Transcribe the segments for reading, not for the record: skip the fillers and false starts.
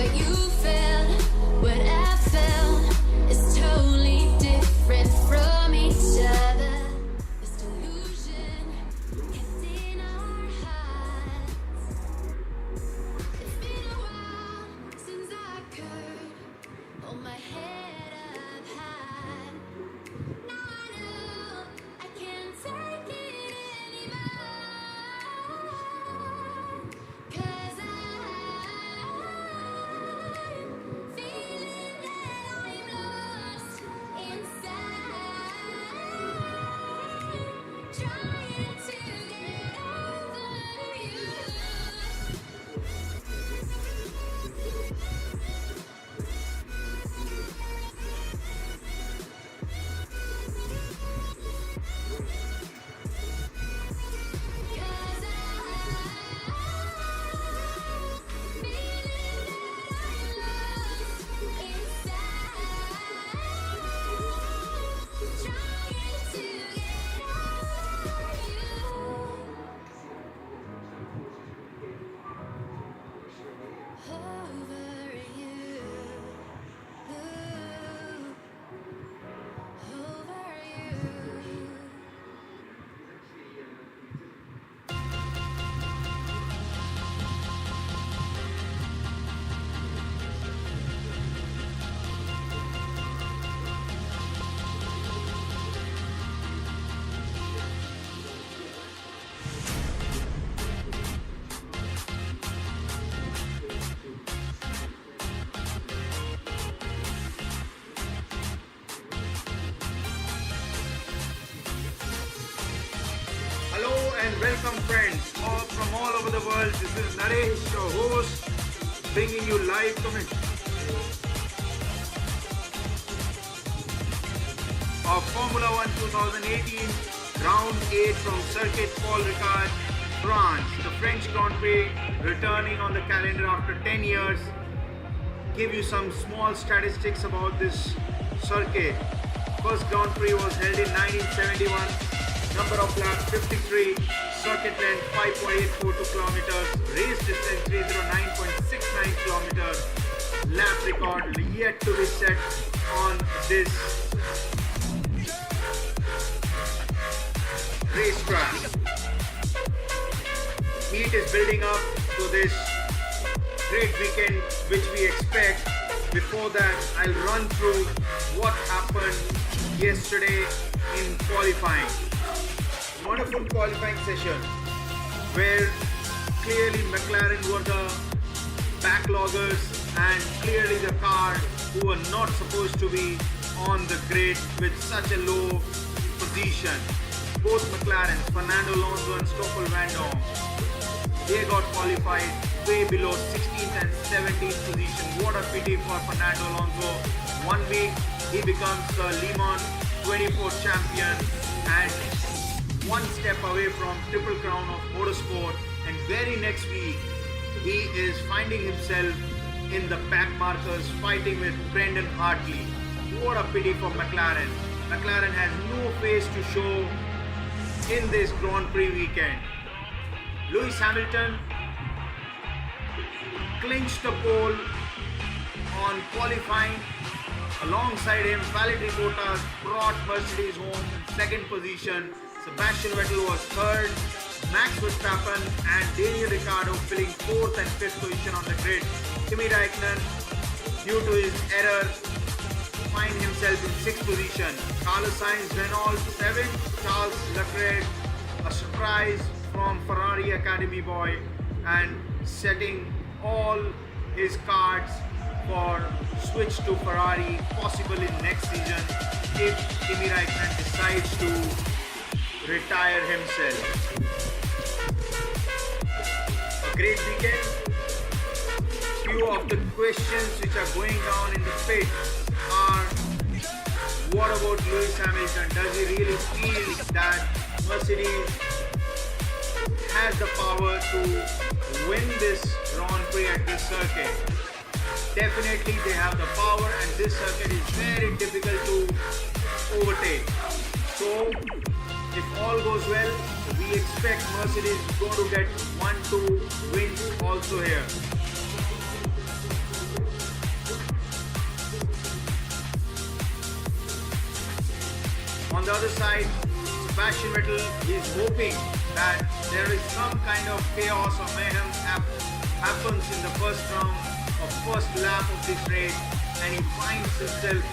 what you felt, what I felt is totally different from each other. This delusion kept in our hearts. It's been a while since I could hold my head up high. Now I know I can't take it anymore. 'Cause I'm feeling that I'm lost inside, trying to get over you. Hello and welcome friends all from all over the world. This is Naresh, your host, bringing you live commentary of Formula 1 2018 Round 8 from Circuit Paul Ricard, France. The French Grand Prix returning on the calendar after 10 years. Give you some small statistics about this circuit. First Grand Prix was held in 1971. Number of laps 53, circuit length 5.842 kilometers, race distance 309.69 kilometers, lap record yet to be set on this racetrack. Heat is building up to this great weekend which we expect. Before that, I'll run through what happened yesterday in qualifying. Wonderful qualifying session where clearly McLaren were the backloggers and clearly the car who were not supposed to be on the grid with such a low position. Both McLarens, Fernando Alonso and Stoffel Vandoorne, they got qualified way below 16th and 17th position. What a pity for Fernando Alonso. 1 week he becomes the Le Mans 24 champion and one step away from Triple Crown of Motorsport, and very next week he is finding himself in the back markers fighting with Brendan Hartley. What a pity for McLaren. McLaren has no face to show in this Grand Prix weekend. Lewis Hamilton clinched the pole on qualifying. Alongside him, Valtteri Bottas brought Mercedes home in second position. Sebastian Vettel was third, Max Verstappen and Daniel Ricciardo filling fourth and fifth position on the grid. Kimi Raikkonen, due to his error, find himself in sixth position. Carlos Sainz, Renault seventh, Charles Leclerc, a surprise from Ferrari Academy boy and setting all his cards for switch to Ferrari possible in next season if Kimi Raikkonen decides to retire himself. A great weekend. Few of the questions which are going down in the pit are: what about Lewis Hamilton? Does he really feel that Mercedes has the power to win this Grand Prix at this circuit? Definitely they have the power, and this circuit is very difficult to overtake. So if all goes well, we expect Mercedes is going to get 1-2 wins also here. On the other side, Sebastian Vettel is hoping that there is some kind of chaos or mayhem happens in the first round or first lap of this race, and he finds himself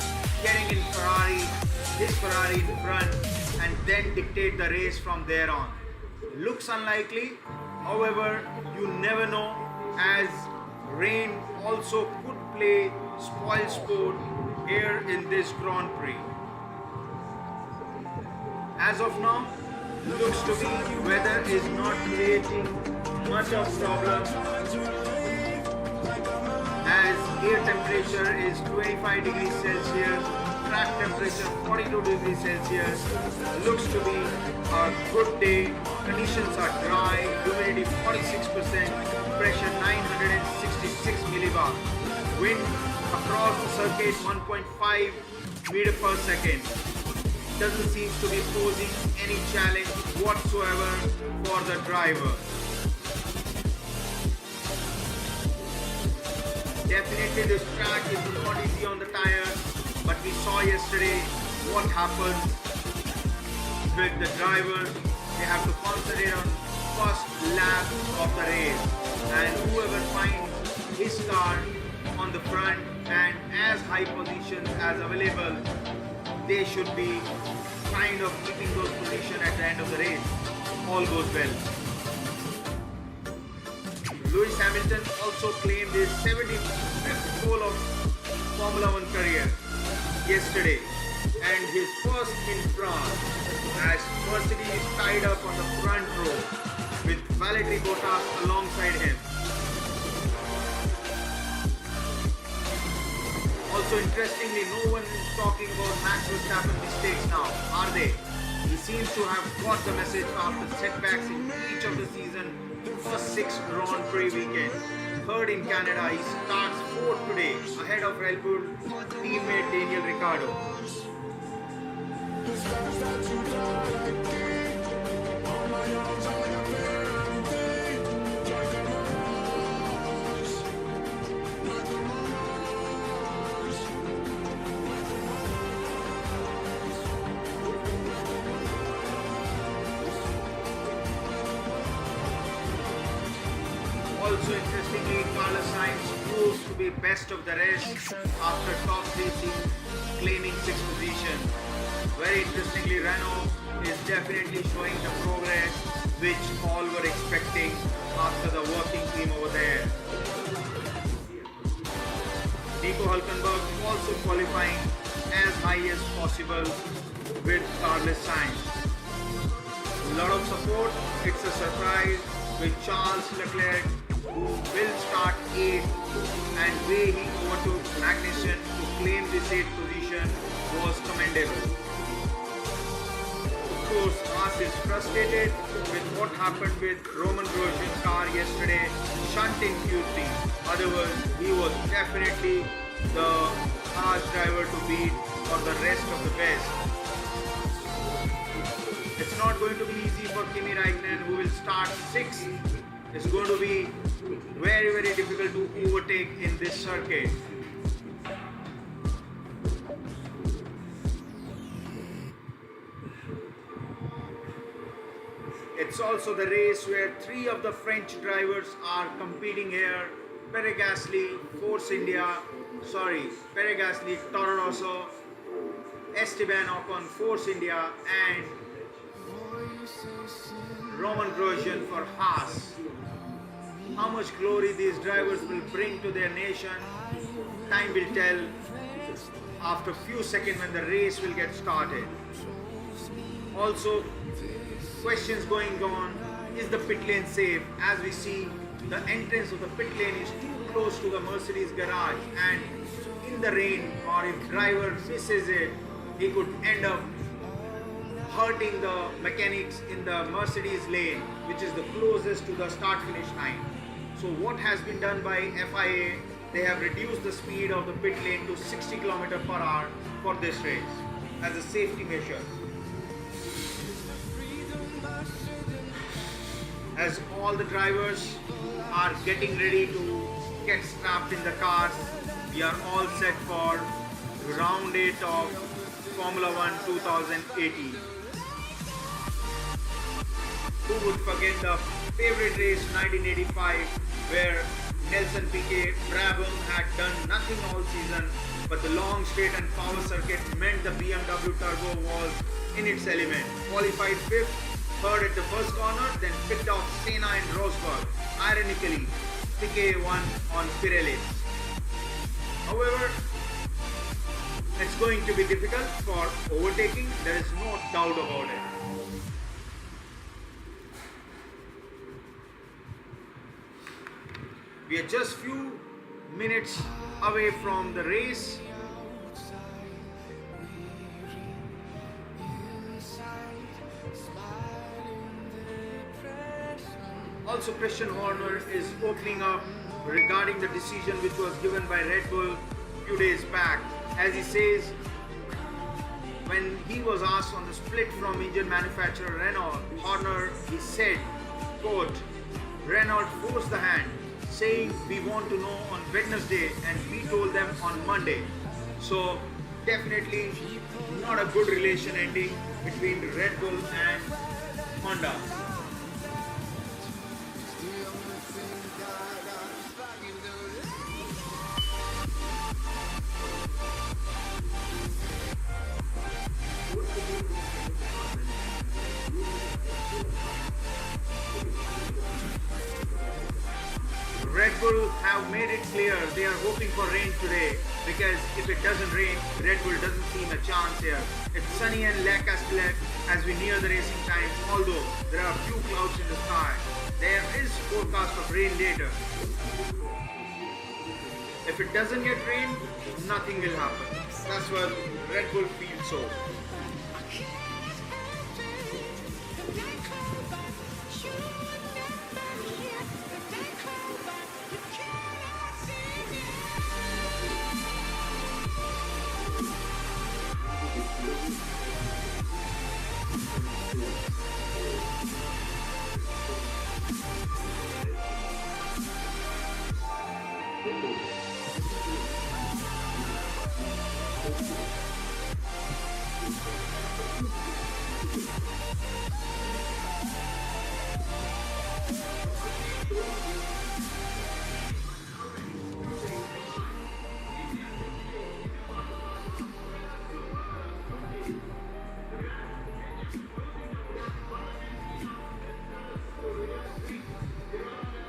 getting in his Ferrari in front, and then dictate the race from there on. Looks unlikely, however, you never know, as rain also could play spoil sport here in this Grand Prix. As of now, looks to be weather is not creating much of problem, as air temperature is 25 degrees Celsius, track temperature 42 degrees Celsius. Looks to be a good day. Conditions are dry, humidity 46%, pressure 966 millibar. Wind across the circuit 1.5 meter per second. Doesn't seem to be posing any challenge whatsoever for the driver. Definitely this track is not easy on the tires, but we saw yesterday what happened with the drivers. They have to concentrate on first lap of the race, and whoever finds his car on the front and as high positions as available, they should be kind of keeping those positions at the end of the race. All goes well. Lewis Hamilton also claimed his 75th pole of Formula 1 career yesterday, and his first in France, as Mercedes tied up on the front row with Valtteri Bottas alongside him. Also interestingly, no one is talking about Max Verstappen mistakes now, are they? He seems to have got the message after setbacks in each of the season first 6 Grand Prix weekend. Third in Canada, he starts 4th today, ahead of Red Bull teammate Daniel Ricciardo. Also interestingly, Carlos Sainz proves to be best of the rest after top racing, claiming 6th position. Very interestingly, Renault is definitely showing the progress which all were expecting after the working team over there. Nico Hülkenberg also qualifying as high as possible with Carlos Sainz. A lot of support. It's a surprise with Charles Leclerc, who will start 8th, and way he overtook Magnussen to claim this 8th position was commendable. Of course, Haas is frustrated with what happened with Roman Grosjean's car yesterday, shunting Q3. Otherwise, he was definitely the Haas driver to beat for the rest of the best. It's not going to be easy for Kimi Räikkönen, who will start 6th. It's going to be very, very difficult to overtake in this circuit. It's also the race where 3 of the French drivers are competing here. Pierre Gasly, Toro Rosso, Esteban Ocon, Force India, and Roman Grosjean for Haas. How much glory these drivers will bring to their nation, time will tell after a few seconds when the race will get started. Also, questions going on, is the pit lane safe? As we see, the entrance of the pit lane is too close to the Mercedes garage, and in the rain, or if driver misses it, he could end up hurting the mechanics in the Mercedes lane, which is the closest to the start-finish line. So what has been done by FIA, they have reduced the speed of the pit lane to 60 km/h for this race as a safety measure. As all the drivers are getting ready to get strapped in the cars, we are all set for round 8 of Formula One 2018. Who would forget the favorite race 1985 where Nelson Piquet Brabham had done nothing all season, but the long straight and power circuit meant the BMW Turbo was in its element. Qualified 5th, third at the first corner, then picked off Senna and Rosberg. Ironically, Piquet won on Pirelli. However, it's going to be difficult for overtaking, there is no doubt about it. We are just few minutes away from the race. Also, Christian Horner is opening up regarding the decision which was given by Red Bull a few days back. As he says, when he was asked on the split from engine manufacturer Renault, Horner, he said, quote, Renault forced the hand, saying we want to know on Wednesday, and we told them on Monday. So definitely not a good relation ending between Red Bull and Honda. Red Bull have made it clear they are hoping for rain today, because if it doesn't rain, Red Bull doesn't seem a chance here. It's sunny in La Castellet as we near the racing time, although there are few clouds in the sky. There is forecast of rain later. If it doesn't get rain, nothing will happen. That's what Red Bull feels so.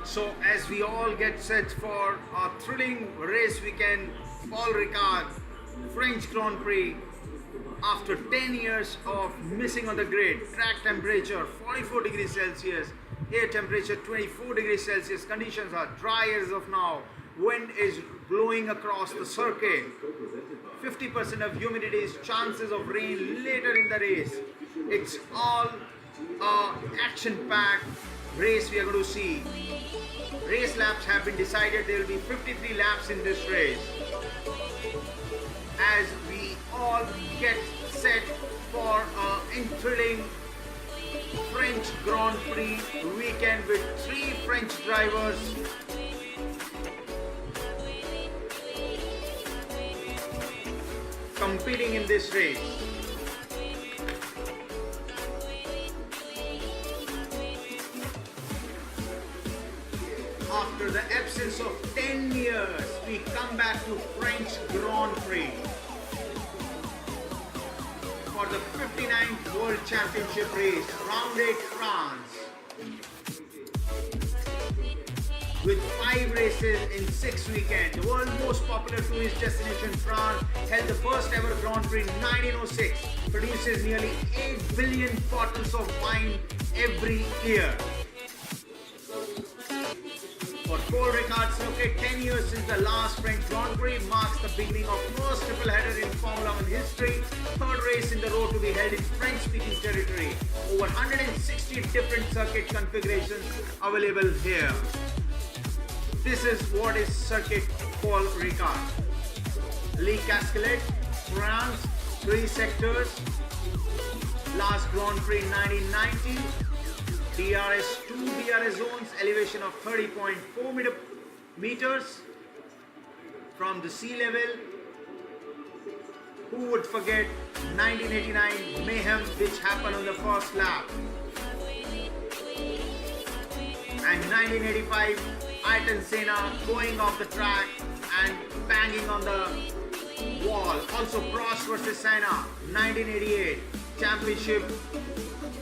So as we all get set for a thrilling race weekend, Paul Ricard, French Grand Prix, after 10 years of missing on the grid, track temperature 44 degrees Celsius, air temperature 24 degrees Celsius, conditions are dry as of now, wind is blowing across the circuit, 50% of humidity, chances of rain later in the race. It's all action-packed race we are going to see. Race laps have been decided. There will be 53 laps in this race. As we all get set for an thrilling French Grand Prix weekend with 3 French drivers competing in this race. After the absence of 10 years, we come back to French Grand Prix for the 59th World Championship race, Round 8 France, with 5 races in 6 weekends. The world's most popular tourist destination, France, held the first ever Grand Prix in 1906, produces nearly 8 billion bottles of wine every year. For Paul Ricard circuit, 10 years since the last French Grand Prix marks the beginning of first triple header in Formula One history, third race in the row to be held in French-speaking territory. Over 160 different circuit configurations available here. This is what is circuit Paul Ricard. Le Castellet, France, 3 sectors. Last Grand Prix 1990. DRS 2 DRS zones, elevation of 30.4 meters from the sea level. Who would forget 1989 mayhem which happened on the first lap. And 1985 Ayrton Senna going off the track and banging on the wall. Also Prost versus Senna, 1988 championship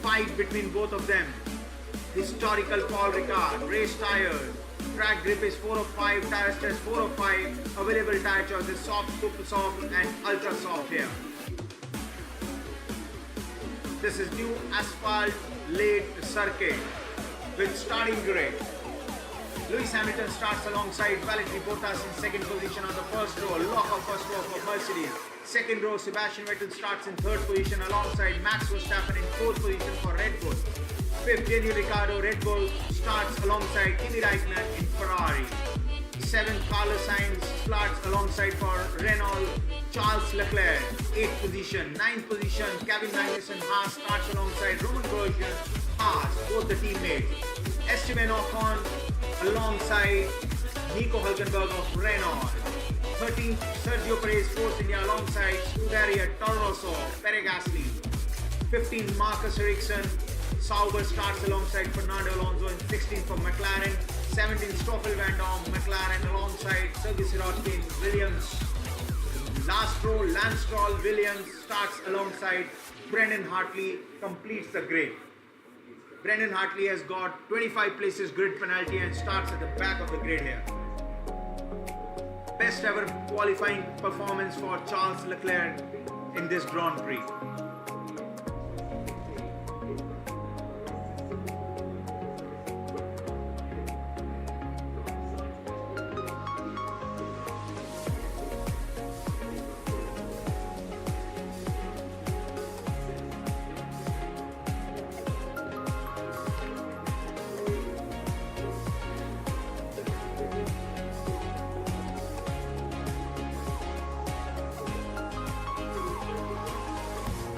fight between both of them. Historical Paul Ricard, race tires. Track grip is 4 of 5, tire stress 4 of 5. Available tire choices soft, super soft and ultra soft here. This is new asphalt laid circuit with starting grid. Lewis Hamilton starts alongside Valtteri Bottas in second position on the first row. Lock of first row for Mercedes. Second row, Sebastian Vettel starts in third position alongside Max Verstappen in fourth position for Red Bull. Fifth, Daniel Ricciardo, Red Bull, starts alongside Kimi Raikkonen in Ferrari. Seventh, Carlos Sainz starts alongside for Renault, Charles Leclerc, 8th position. 9th position, Kevin Magnussen Haas starts alongside Roman Grosjean, Haas, both the teammates. Esteban Ocon alongside Nico Hülkenberg of Renault. 13th, Sergio Perez, Force India alongside Scuderia Toro Rosso, Pierre Gasly. 15th, Marcus Ericsson, Sauber starts alongside Fernando Alonso in 16th for McLaren. 17th, Stoffel Van Dorn, McLaren alongside Sergio Sirotkin, Williams. Last row, Lance Stroll, Williams starts alongside Brendan Hartley, completes the grid. Brendan Hartley has got 25 places grid penalty and starts at the back of the grid here. Best ever qualifying performance for Charles Leclerc in this Grand Prix.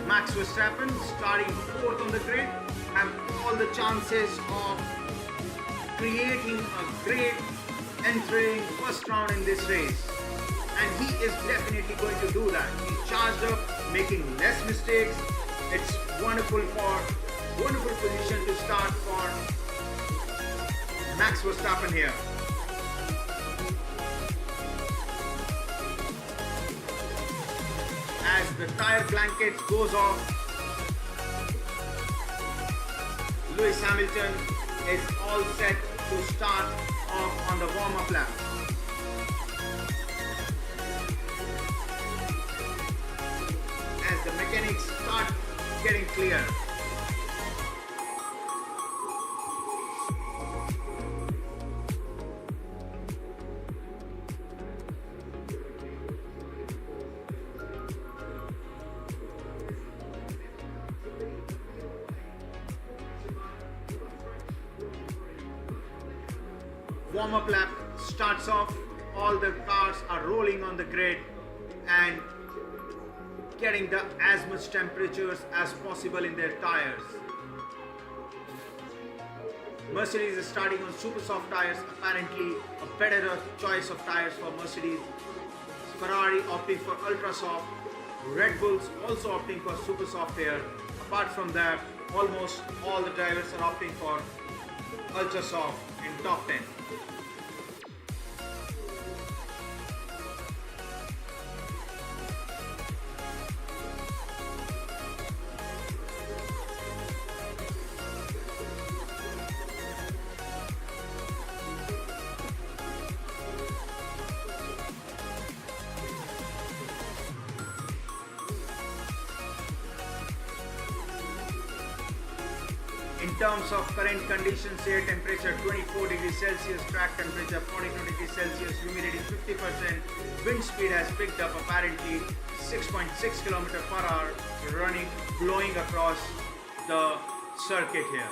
Max Verstappen starting fourth on the grid, have all the chances of creating a great entering first round in this race, and he is definitely going to do that. He's charged up, making less mistakes. It's wonderful position to start for Max Verstappen here. As the tire blanket goes off, Lewis Hamilton is all set to start off on the warm-up lap. As the mechanics start getting clear. Warm-up lap starts off, all the cars are rolling on the grid and getting as much temperatures as possible in their tires. Mercedes is starting on super soft tires, apparently a better choice of tires for Mercedes. Ferrari opting for ultra soft, Red Bulls also opting for super soft here. Apart from that, almost all the drivers are opting for ultra soft in top 10. In terms of current conditions here, temperature 24 degrees Celsius, track temperature 42 degrees Celsius, humidity 50%, wind speed has picked up apparently 6.6 km per hour, blowing across the circuit here.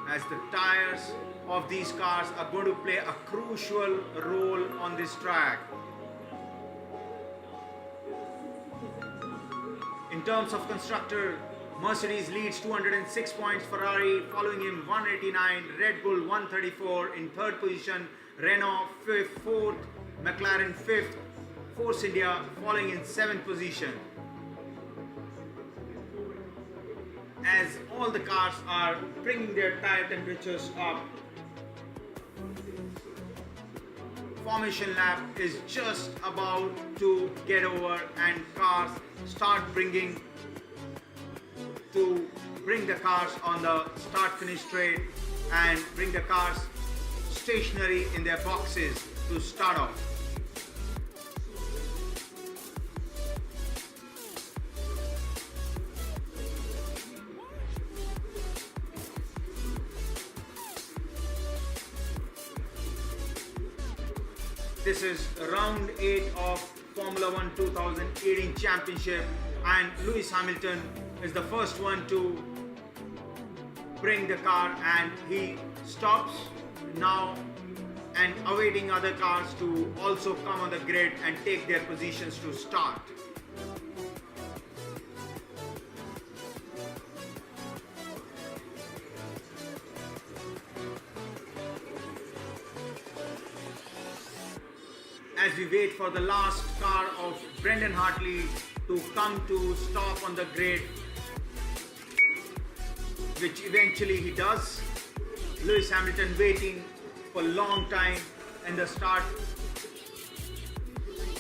As the tires of these cars are going to play a crucial role on this track. In terms of constructor Mercedes leads 206 points, Ferrari following him 189, Red Bull 134 in third position, Renault 5th, 4th, McLaren 5th, Force India following in 7th position. As all the cars are bringing their tire temperatures up, formation lap is just about to get over and cars start bring the cars on the start finish straight and bring the cars stationary in their boxes to start off. This is round 8 of Formula 1 2018 championship, and Lewis Hamilton is the first one to bring the car, and he stops now and awaiting other cars to also come on the grid and take their positions to start. As we wait for the last car of Brendan Hartley to come to stop on the grid, which eventually he does. Lewis Hamilton waiting for a long time in the start,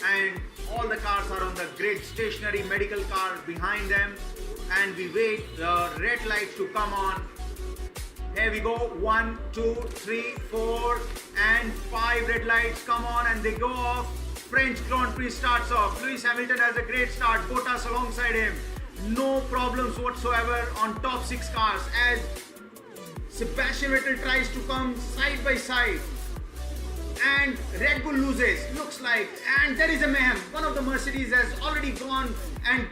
and all the cars are on the grid, stationary medical car behind them, and we wait the red lights to come on. Here we go, 1, 2, 3, 4 and 5 red lights come on and they go off. French Grand Prix starts off. Lewis Hamilton has a great start, Bottas alongside him. No problems whatsoever on top 6 cars as Sebastian Vettel tries to come side by side and Red Bull loses, looks like, and there is a mayhem. One of the Mercedes has already gone and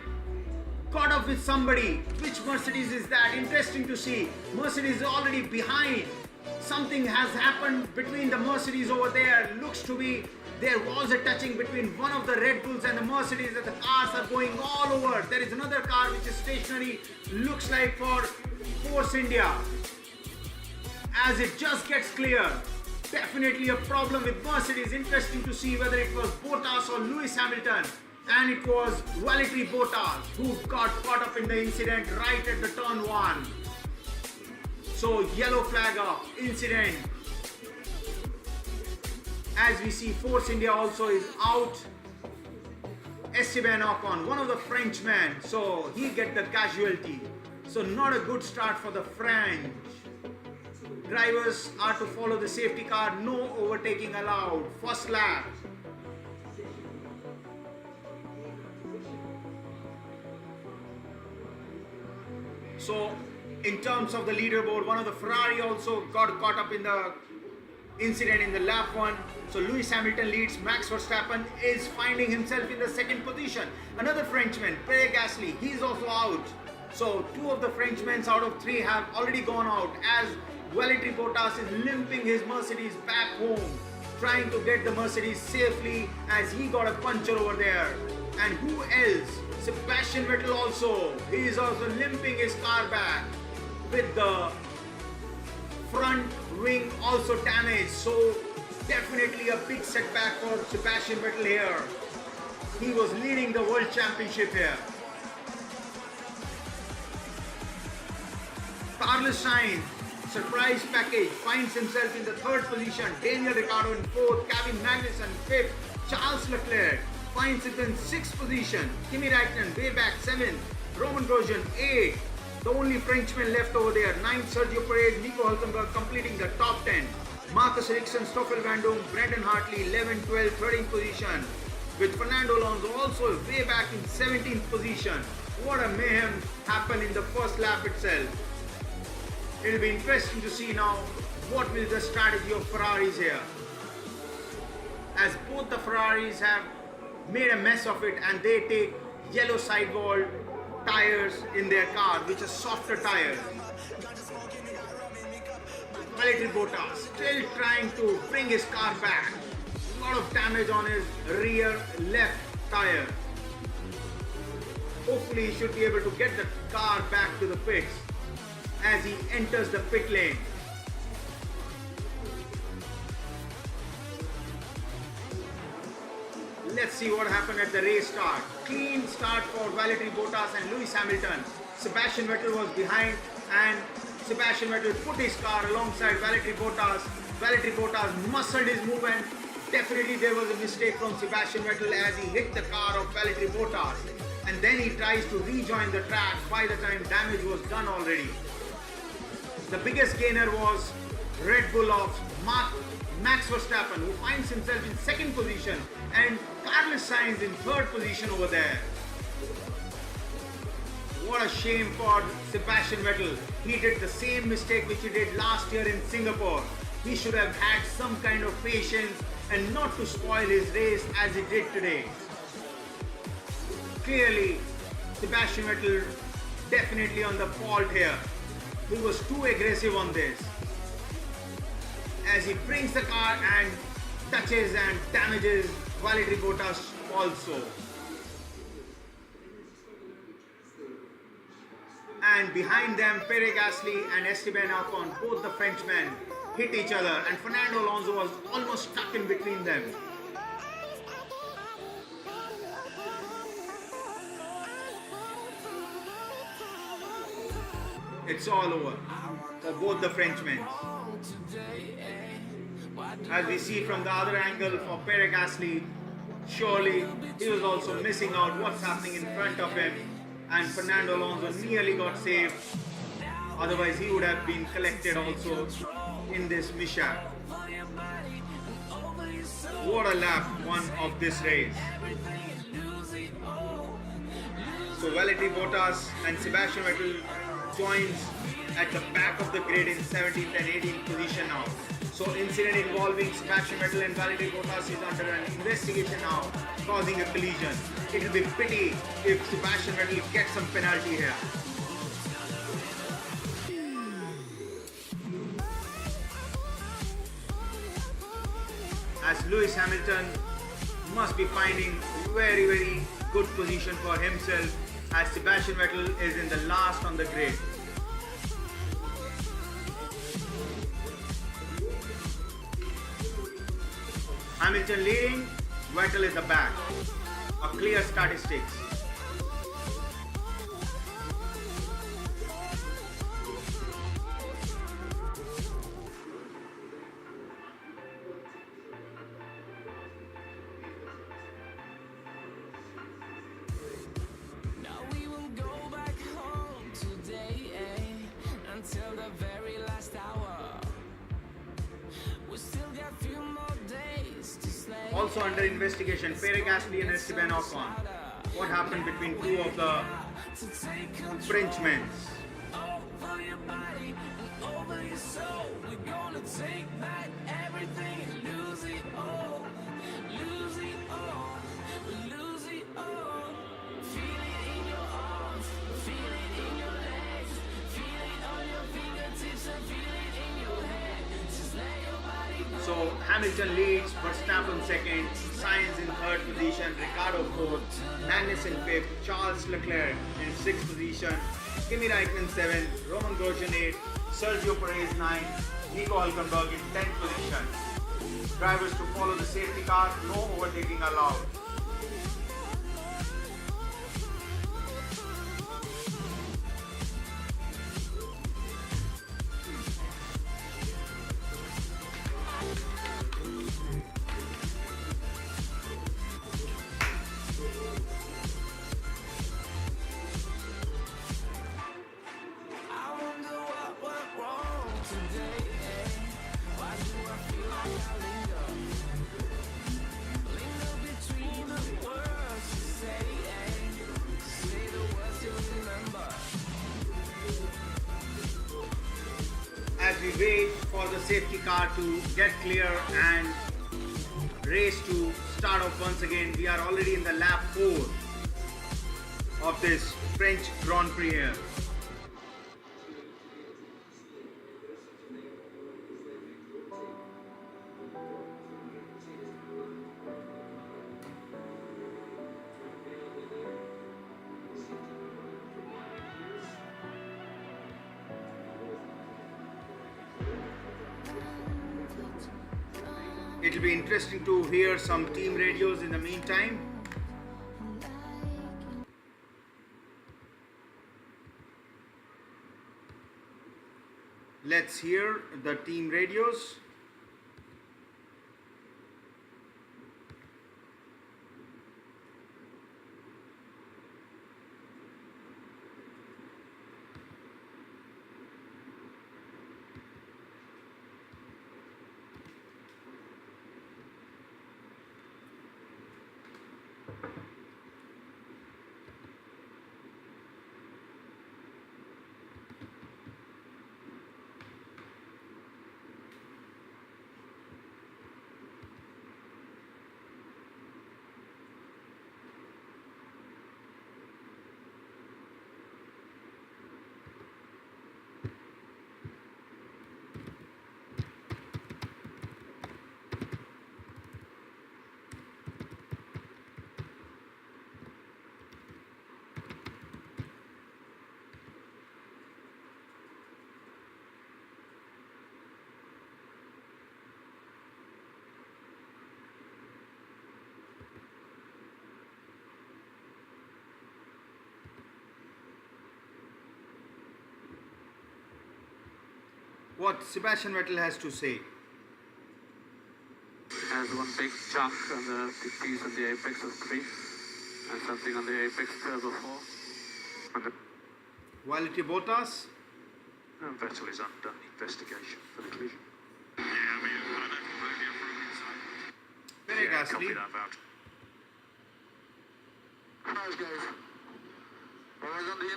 caught up with somebody. Which Mercedes is that? Interesting to see. Mercedes is already behind. Something has happened between the Mercedes over there. Looks to be there was a touching between one of the Red Bulls and the Mercedes, and the cars are going all over. There is another car which is stationary, looks like for Force India. As it just gets clear, definitely a problem with Mercedes. Interesting to see whether it was Bottas or Lewis Hamilton. And it was Valtteri Bottas who got caught up in the incident right at the turn 1. So yellow flag up, incident. As we see, Force India also is out. Esteban Ocon, one of the Frenchmen, so he get the casualty. So not a good start for the French. Drivers are to follow the safety car, no overtaking allowed. First lap. So in terms of the leaderboard, one of the Ferrari also got caught up in the incident in the lap 1. So Lewis Hamilton leads. Max Verstappen is finding himself in the second position. Another Frenchman, Pierre Gasly, he is also out. So 2 of the Frenchmen out of 3 have already gone out as Valtteri Bottas is limping his Mercedes back home, trying to get the Mercedes safely as he got a puncture over there. And who else? Sebastian Vettel also. He is also limping his car back with the front wing also damaged. So definitely a big setback for Sebastian Vettel here. He was leading the World Championship here. Carlos Sainz, surprise package, finds himself in the 3rd position. Daniel Ricciardo in 4th, Kevin Magnussen 5th, Charles Leclerc finds it in 6th position. Kimi Raikkonen way back 7th, Roman Grosjean 8th. The only Frenchman left over there, 9th Sergio Perez, Nico Hülkenberg completing the top 10. Marcus Ericsson, Stoffel Vandoorne, Brendan Hartley 11th, 12th, 13th position. With Fernando Alonso also way back in 17th position. What a mayhem happened in the first lap itself. It will be interesting to see now what will the strategy of Ferraris here. As both the Ferraris have made a mess of it and they take yellow sidewall tires in their car, which are softer tires. Valtteri Bottas still trying to bring his car back. A lot of damage on his rear left tire. Hopefully he should be able to get the car back to the pits as he enters the pit lane. Let's see what happened at the race start. Clean start for Valtteri Bottas and Lewis Hamilton. Sebastian Vettel was behind and Sebastian Vettel put his car alongside Valtteri Bottas. Valtteri Bottas muscled his move and definitely there was a mistake from Sebastian Vettel as he hit the car of Valtteri Bottas. And then he tries to rejoin the track by the time damage was done already. The biggest gainer was Red Bull of Max Verstappen, who finds himself in second position, and Carlos Sainz in third position over there. What a shame for Sebastian Vettel. He did the same mistake which he did last year in Singapore. He should have had some kind of patience and not to spoil his race as he did today. Clearly, Sebastian Vettel definitely on the fault here. He was too aggressive on this. As he brings the car and touches and damages Valtteri Bottas also. And behind them, Pierre Gasly and Esteban Ocon, both the Frenchmen, hit each other and Fernando Alonso was almost stuck in between them. It's all over for both the Frenchmen. As we see from the other angle for Pierre Gasly, surely he was also missing out what's happening in front of him, and Fernando Alonso nearly got saved. Otherwise he would have been collected also in this mishap. What a lap one of this race. So Valtteri Bottas and Sebastian Vettel joins at the back of the grid in 17th and 18th position now. So incident involving Sebastian Vettel and Valtteri Bottas is under an investigation now, causing a collision. It will be pity if Sebastian Vettel gets some penalty here. As Lewis Hamilton must be finding very good position for himself, as Sebastian Vettel is in the last on the grid. Hamilton leading, Vettel is the back. A clear statistics. Now we will go back home today, until the very last hour. We still got a few more days to slay. Also under investigation, Pierre Gasly and Esteban Ocon. What happened between two of the Frenchmen? Over your body and over your soul. We're gonna take back everything and lose it all. Lose it all. Lose it all. Feel it in your arms. Feel it in your legs. Feel it on your fingertips and feel it in your head. Just let your body go. So Hamilton leads, Verstappen second, Sainz in third position, Ricard fourth, Magnussen fifth, Charles Leclerc in sixth position, Kimi Raikkonen seventh, Roman Grosjean eighth, Sergio Perez ninth, Nico Hülkenberg in 10th position. Drivers to follow the safety car, no overtaking allowed. I wonder what went wrong today. Why do I feel like I linger? Linger between the words you say. Say the words you remember. As we wait for the safety car to get clear and race to start off once again, we are already in the lap 4 of this French Grand Prix here. It'll be interesting to hear some team radios in the meantime. Let's hear the team radios. What Sebastian Vettel has to say. Has one big chunk on the big piece on the apex of 3 and something on the apex curve of 4. Valtteri Bottas. Vettel is under investigation for the collision. Very ghastly. Nice guys. I was on the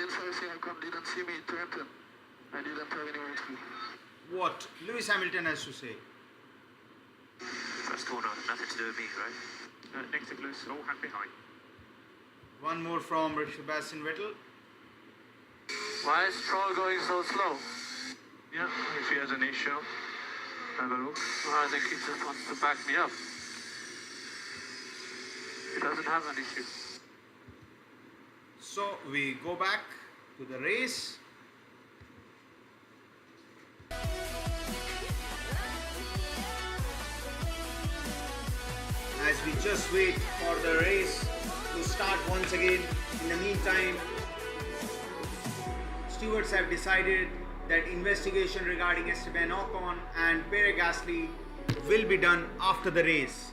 inside saying I didn't see me turn. I didn't have anywhere to be. What Lewis Hamilton has to say. First corner, nothing to do with me, right? Negative Lewis, all hand behind. One more from Sebastian Vettel. Why is Stroll going so slow? Yeah, if he has an issue, have a look. I think he just wants to back me up. He doesn't have an issue. So we go back to the race. As we just wait for the race to start once again. In the meantime, stewards have decided that investigation regarding Esteban Ocon and Pierre Gasly will be done after the race.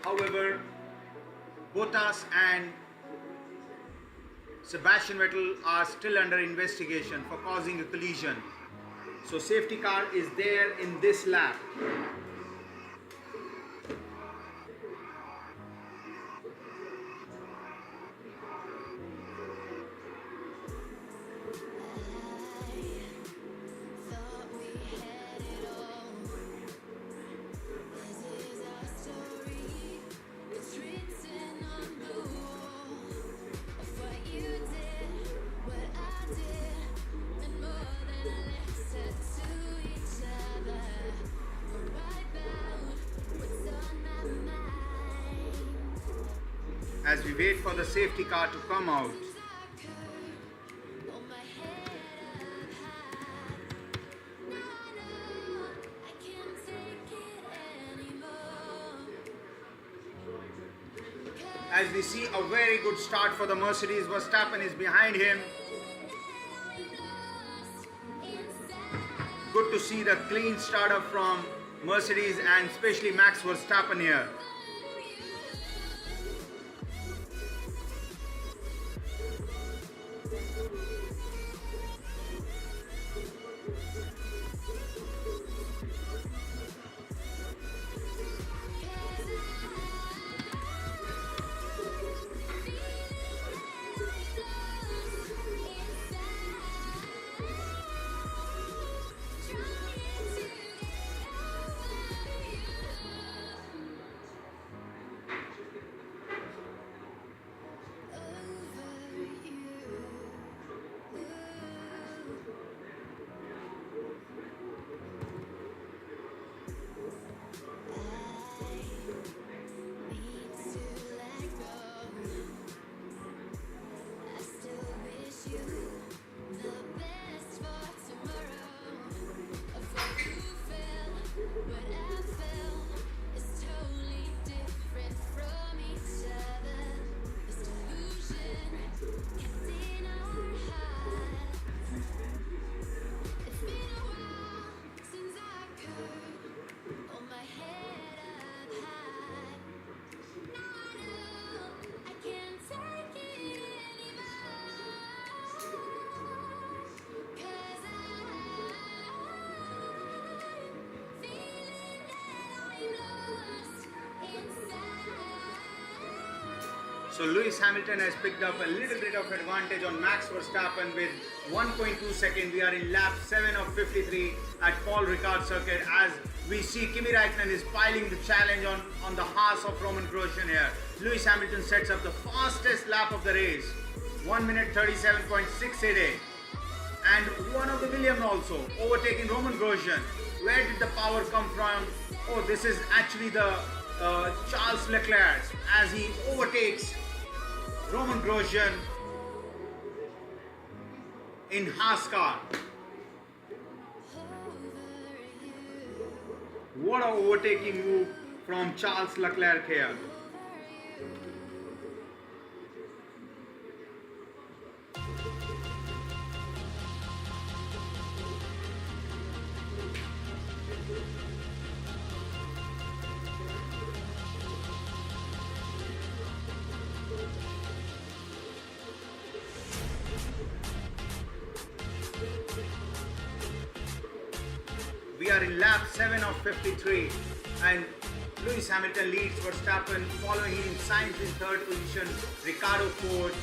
However, Bottas and Sebastian Vettel are still under investigation for causing a collision. So safety car is there in this lap. As we wait for the safety car to come out. As we see a very good start for the Mercedes, Verstappen is behind him. Good to see the clean startup from Mercedes and especially Max Verstappen here. So Lewis Hamilton has picked up a little bit of advantage on Max Verstappen with 1.2 seconds. We are in lap 7 of 53 at Paul Ricard circuit as we see Kimi Räikkönen is piling the challenge on the Haas of Roman Grosjean here. Lewis Hamilton sets up the fastest lap of the race, 1 minute 37.688. And one of the Williams also overtaking Roman Grosjean. Where did the power come from? Oh, this is actually the Charles Leclerc as he overtakes Roman Grosjean in Haas car. What a overtaking move from Charles Leclerc here. We are in lap 7 of 53 and Lewis Hamilton leads Verstappen, following him Sainz in third position, Ricciardo fourth,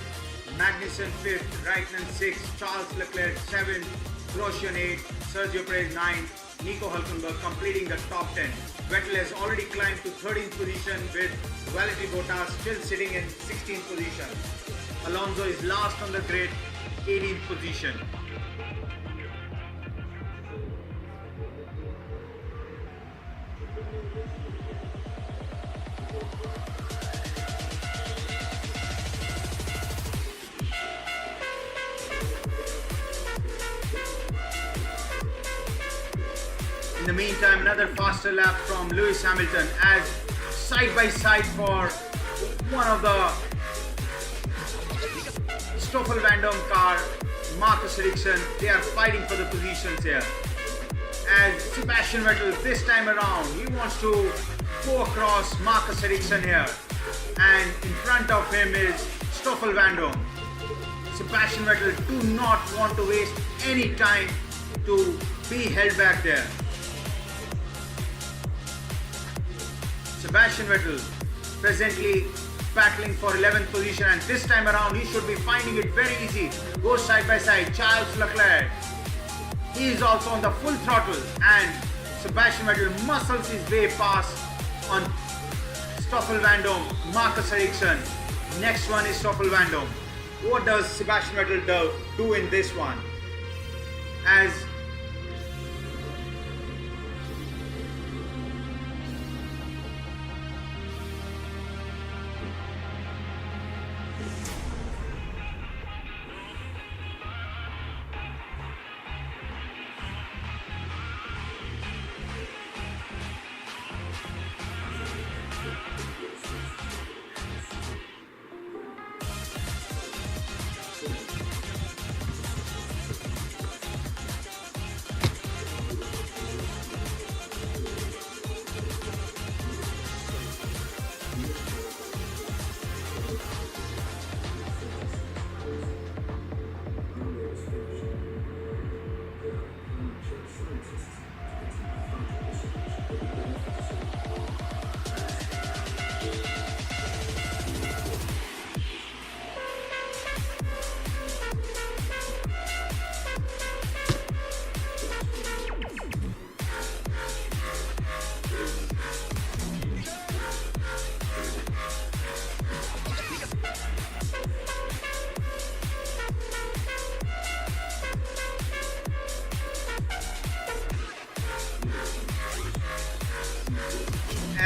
Magnussen fifth, Raikkonen sixth, Charles Leclerc seventh, Grosjean eighth, Sergio Perez ninth, Nico Hülkenberg completing the top 10. Vettel has already climbed to 13th position with Valtteri Bottas still sitting in 16th position. Alonso is last on the grid, 18th position. In the meantime, another faster lap from Lewis Hamilton as side by side for one of the Stoffel Vandoorne car, Marcus Ericsson, they are fighting for the positions here. As Sebastian Vettel this time around, he wants to go across Marcus Ericsson here, and in front of him is Stoffel Vandoorne. Sebastian Vettel do not want to waste any time to be held back there. Sebastian Vettel presently battling for 11th position, and this time around he should be finding it very easy. Goes side by side, Charles Leclerc. He is also on the full throttle and Sebastian Vettel muscles his way past on Stoffel Vandoorne, Marcus Ericsson. Next one is Stoffel Vandoorne. What does Sebastian Vettel do in this one? As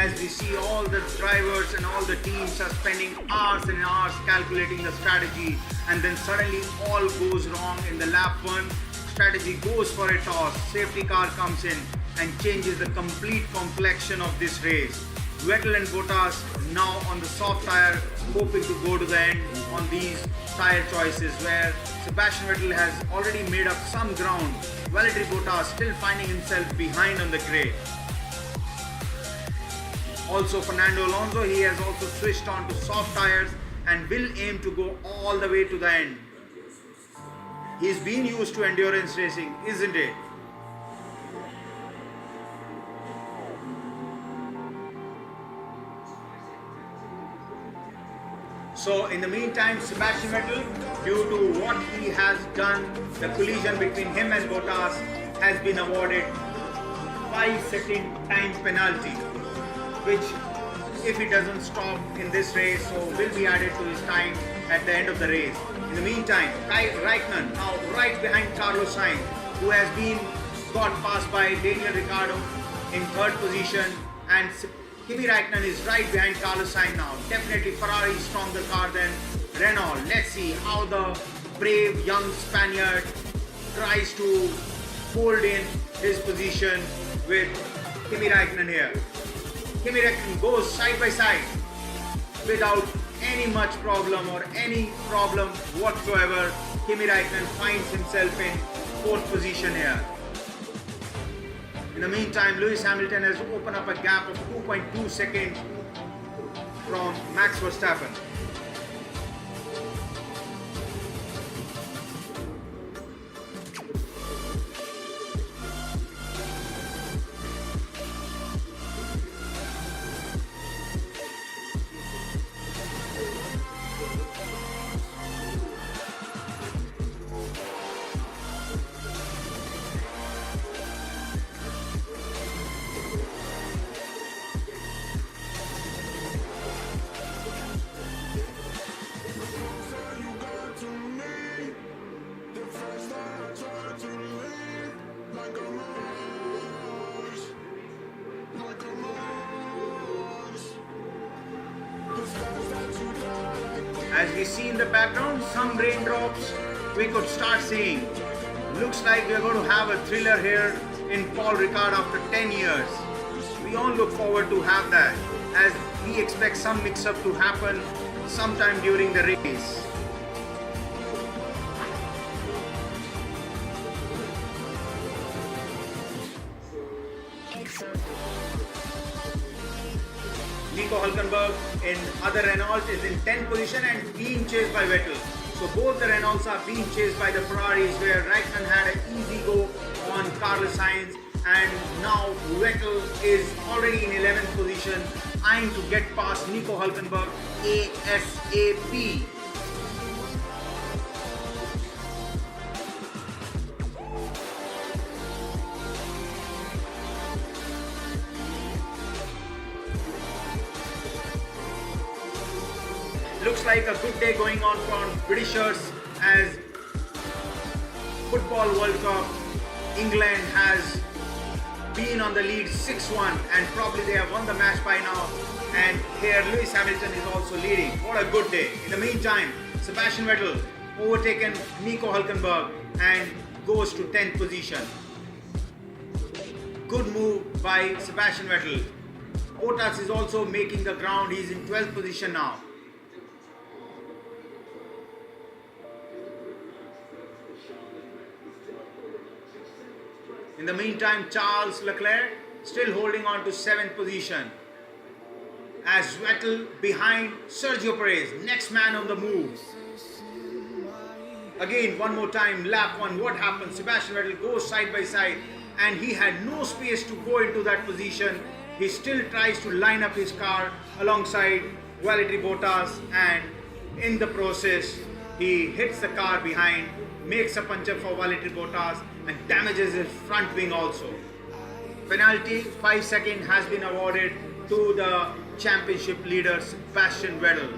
as we see all the drivers and all the teams are spending hours and hours calculating the strategy, and then suddenly all goes wrong in the lap 1. Strategy goes for a toss, safety car comes in and changes the complete complexion of this race. Vettel and Bottas now on the soft tire, hoping to go to the end on these tire choices, where Sebastian Vettel has already made up some ground. Valtteri Bottas still finding himself behind on the grid. Also Fernando Alonso, he has also switched on to soft tires and will aim to go all the way to the end. He's been used to endurance racing, isn't it? So in the meantime, Sebastian Vettel, due to what he has done, the collision between him and Bottas has been awarded 5-second time penalty, which if he doesn't stop in this race, so will be added to his time at the end of the race. In the meantime, Raikkonen now right behind Carlos Sainz, who has been got passed by Daniel Ricciardo in third position, and Kimi Raikkonen is right behind Carlos Sainz now. Definitely Ferrari is stronger car than Renault. Let's see how the brave young Spaniard tries to hold in his position with Kimi Raikkonen here. Kimi Raikkonen goes side by side without any much problem or any problem whatsoever. Kimi Raikkonen finds himself in fourth position here. In the meantime, Lewis Hamilton has opened up a gap of 2.2 seconds from Max Verstappen. As we see in the background, some raindrops we could start seeing. Looks like we're going to have a thriller here in Paul Ricard after 10 years. We all look forward to have that, as we expect some mix-up to happen sometime during the race. Nico Hülkenberg in other Renault is in 10th position and being chased by Vettel. So both the Renaults are being chased by the Ferraris, where Raikkonen had an easy go on Carlos Sainz, and now Vettel is already in 11th position, eyeing to get past Nico Hülkenberg ASAP. Looks like a good day going on for Britishers, as Football World Cup, England has been on the lead 6-1 and probably they have won the match by now, and here Lewis Hamilton is also leading. What a good day. In the meantime, Sebastian Vettel overtaken Nico Hülkenberg and goes to 10th position. Good move by Sebastian Vettel. Bottas is also making the ground. He's in 12th position now. In the meantime, Charles Leclerc still holding on to 7th position, as Vettel behind Sergio Perez, next man on the move. Again, one more time, lap 1, what happened? Sebastian Vettel goes side by side and he had no space to go into that position. He still tries to line up his car alongside Valtteri Bottas, and in the process he hits the car behind, makes a puncture for Valtteri Bottas and damages his front wing also. Penalty 5 seconds has been awarded to the championship leader Sebastian Vettel.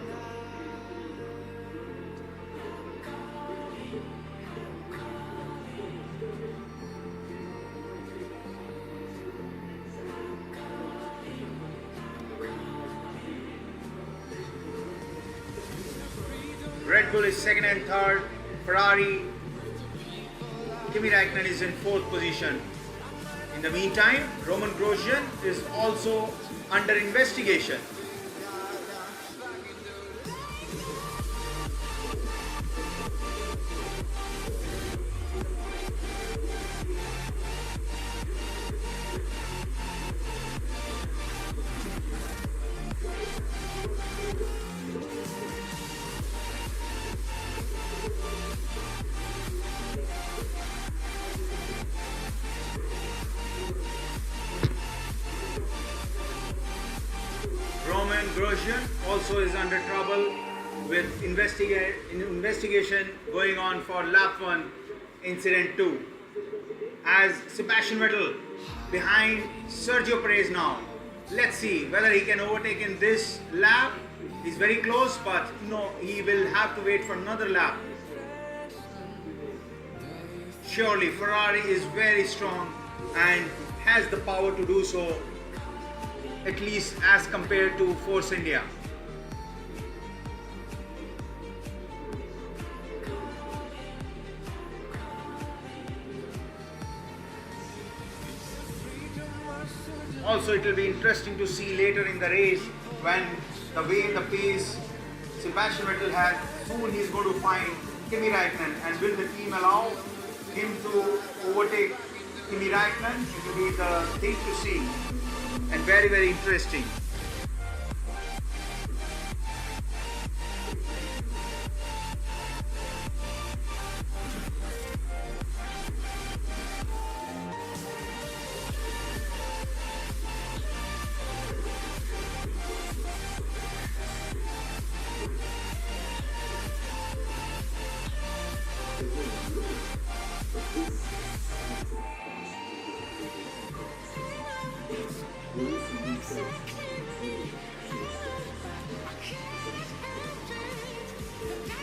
Red Bull is second and third. Ferrari, Kimi Raikkonen is in 4th position. In the meantime, Roman Grosjean is also under investigation. Roman Grosjean also is under trouble. with investigation going on for lap 1, incident 2. As Sebastian Vettel behind Sergio Perez now. Let's see whether he can overtake in this lap. He's very close, but no, he will have to wait for another lap. Surely Ferrari is very strong and has the power to do so, at least as compared to Force India. Also, it will be interesting to see later in the race when the way the pace Sebastian Vettel has, soon he is going to find Kimi Räikkönen, and will the team allow him to overtake Kimi Räikkönen? It will be the thing to see and very, very interesting.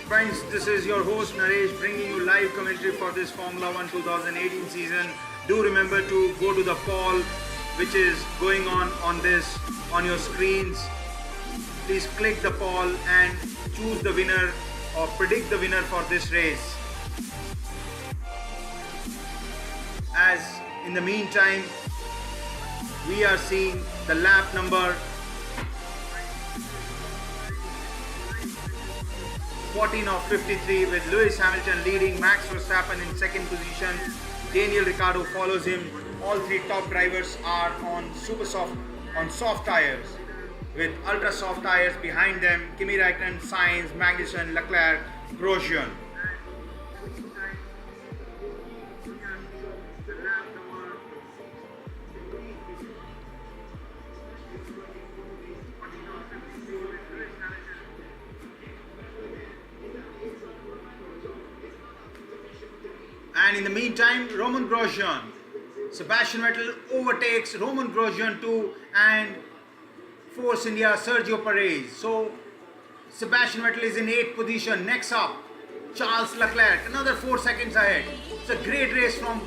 Friends, this is your host Naresh bringing you live commentary for this Formula 1 2018 season. Do remember to go to the poll which is going on your screens. Please click the poll and choose the winner or predict the winner for this race. As in the meantime, we are seeing the lap number 14 of 53 with Lewis Hamilton leading, Max Verstappen in second position, Daniel Ricciardo follows him. All three top drivers are on soft tires with ultra soft tires behind them. Kimi Räikkönen, Sainz, Magnussen, Leclerc, Grosjean. And in the meantime, Romain Grosjean, Sebastian Vettel overtakes Romain Grosjean too, and Force India Sergio Perez. So Sebastian Vettel is in 8th position. Next up, Charles Leclerc, another 4 seconds ahead. It's a great race from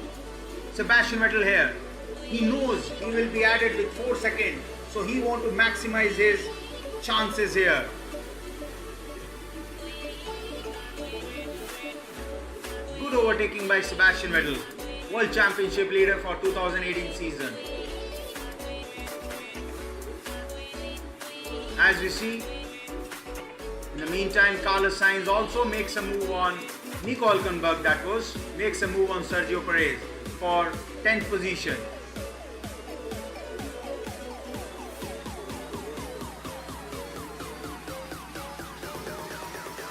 Sebastian Vettel here. He knows he will be added with 4 seconds, so he wants to maximize his chances here. Good overtaking by Sebastian Vettel, World Championship leader for 2018 season. As we see, in the meantime, Carlos Sainz also makes a move on Nico Hülkenberg, makes a move on Sergio Perez for 10th position.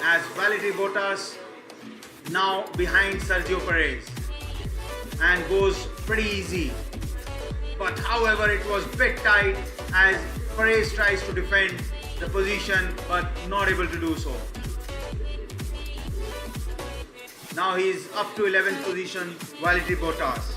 As Valtteri Bottas now behind Sergio Perez and goes pretty easy, but however it was bit tight as Perez tries to defend the position but not able to do so. Now he is up to 11th position, Valtteri Bottas.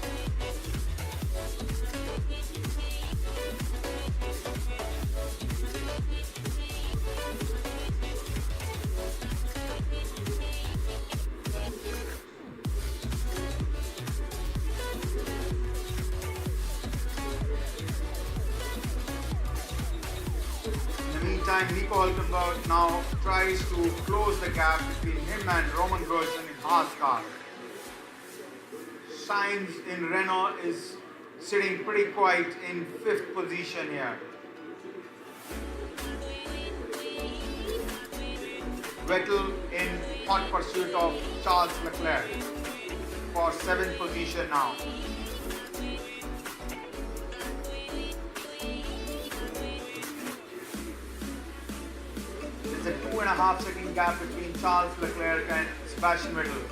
Nico Hülkenberg now tries to close the gap between him and Romain Grosjean in Haas car. Sainz in Renault is sitting pretty quiet in 5th position here. Vettel in hot pursuit of Charles Leclerc for 7th position now. There's a 2.5 second gap between Charles Leclerc and Sebastian Vettel.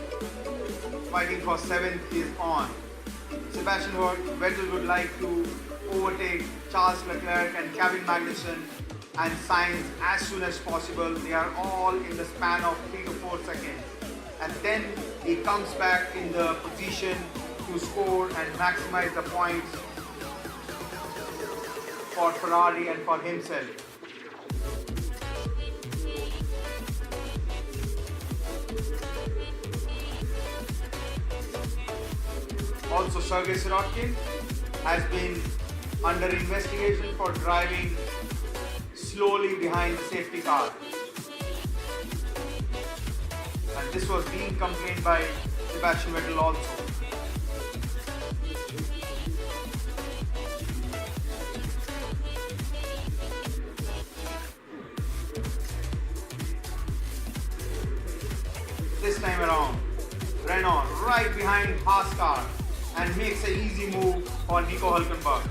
Fighting for 7th is on. Sebastian Vettel would like to overtake Charles Leclerc and Kevin Magnussen and Sainz as soon as possible. They are all in the span of 3 to 4 seconds. And then he comes back in the position to score and maximize the points for Ferrari and for himself. Also, Sergei Sirotkin has been under investigation for driving slowly behind the safety car. And this was being complained by Sebastian Vettel also. This time around, Renault right behind Haas car and makes an easy move for Nico Hülkenberg.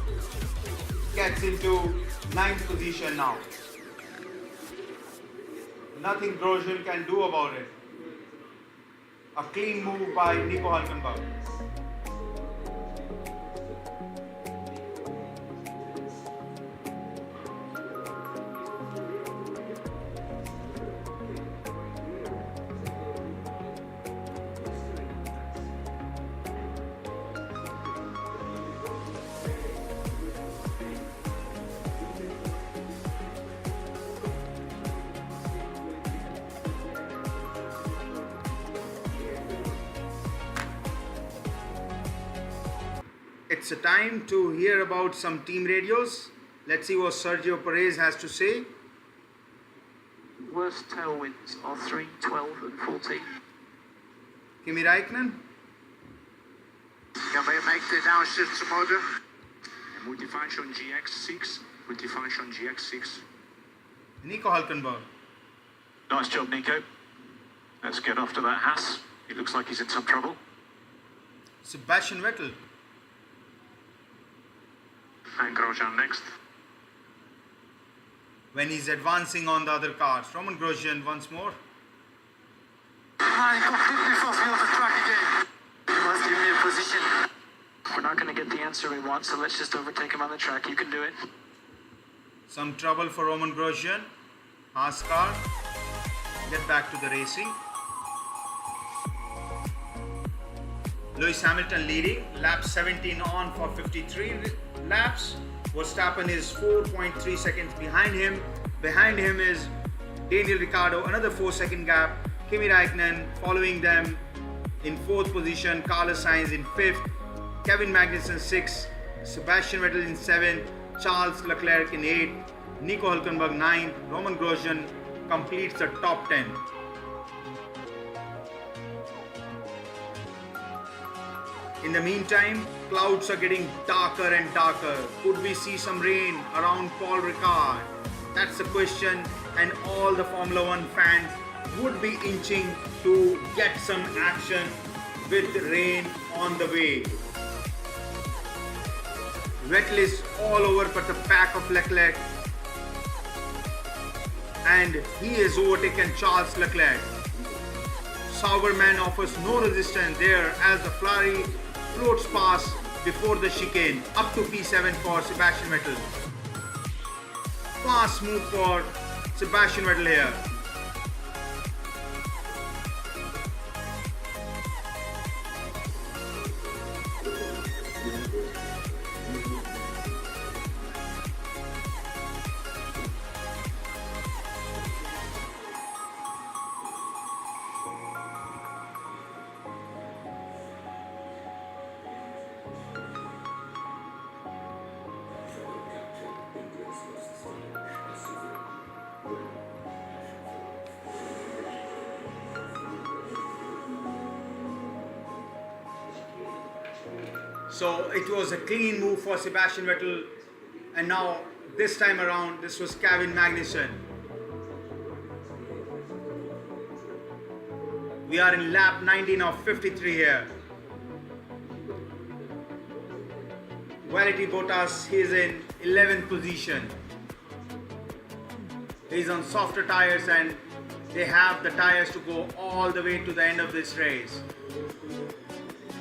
Gets into 9th position now. Nothing Grosjean can do about it. A clean move by Nico Hülkenberg. It's a time to hear about some team radios. Let's see what Sergio Perez has to say. Worst tailwinds are 3, 12 and 14. Kimi Räikkönen. Ja, wij maken de downshiftsmotor. Multifunction GX6. Multifunction GX6. Nico Hülkenberg. Nice job, Nico. Let's get after that Haas. It looks like he's in some trouble. Sebastian Vettel. And Grosjean next. When he's advancing on the other cars. Roman Grosjean once more. I completely fulfilled the track again. You must give me a position. We're not going to get the answer we want, so let's just overtake him on the track. You can do it. Some trouble for Roman Grosjean. Haas car. Get back to the racing. Lewis Hamilton leading. Lap 17 on for 53 laps. Verstappen is 4.3 seconds behind him. Behind him is Daniel Ricciardo, another 4-second gap. Kimi Räikkönen following them in 4th position. Carlos Sainz in 5th. Kevin Magnussen 6th. Sebastian Vettel in 7th. Charles Leclerc in 8th. Nico Hülkenberg 9th. Roman Grosjean completes the top 10. In the meantime, clouds are getting darker and darker. Could we see some rain around Paul Ricard? That's the question, and all the Formula One fans would be inching to get some action with rain on the way. Vettel is all over but the back of Leclerc, and he has overtaken Charles Leclerc. Sauberman offers no resistance there as the Ferrari floats past before the chicane up to P7 for Sebastian Vettel. Fast move for Sebastian Vettel here. So it was a clean move for Sebastian Vettel, and now this time around this was Kevin Magnussen. We are in lap 19 of 53 here. Valtteri Bottas, he is in 11th position. He is on softer tires and they have the tires to go all the way to the end of this race.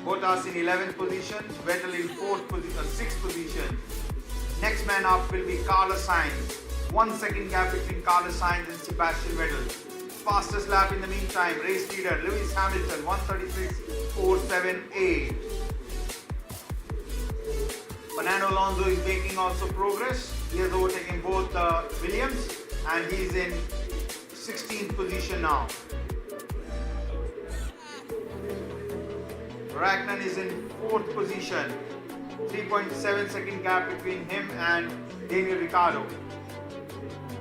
Bottas in 11th position, Vettel in 6th position. Next man up will be Carlos Sainz. 1 second gap between Carlos Sainz and Sebastian Vettel. Fastest lap in the meantime, race leader Lewis Hamilton 136.478. Fernando Alonso is making also progress. He has overtaken both Williams and he is in 16th position now. Raikkonen is in 4th position. 3.7 second gap between him and Daniel Ricciardo.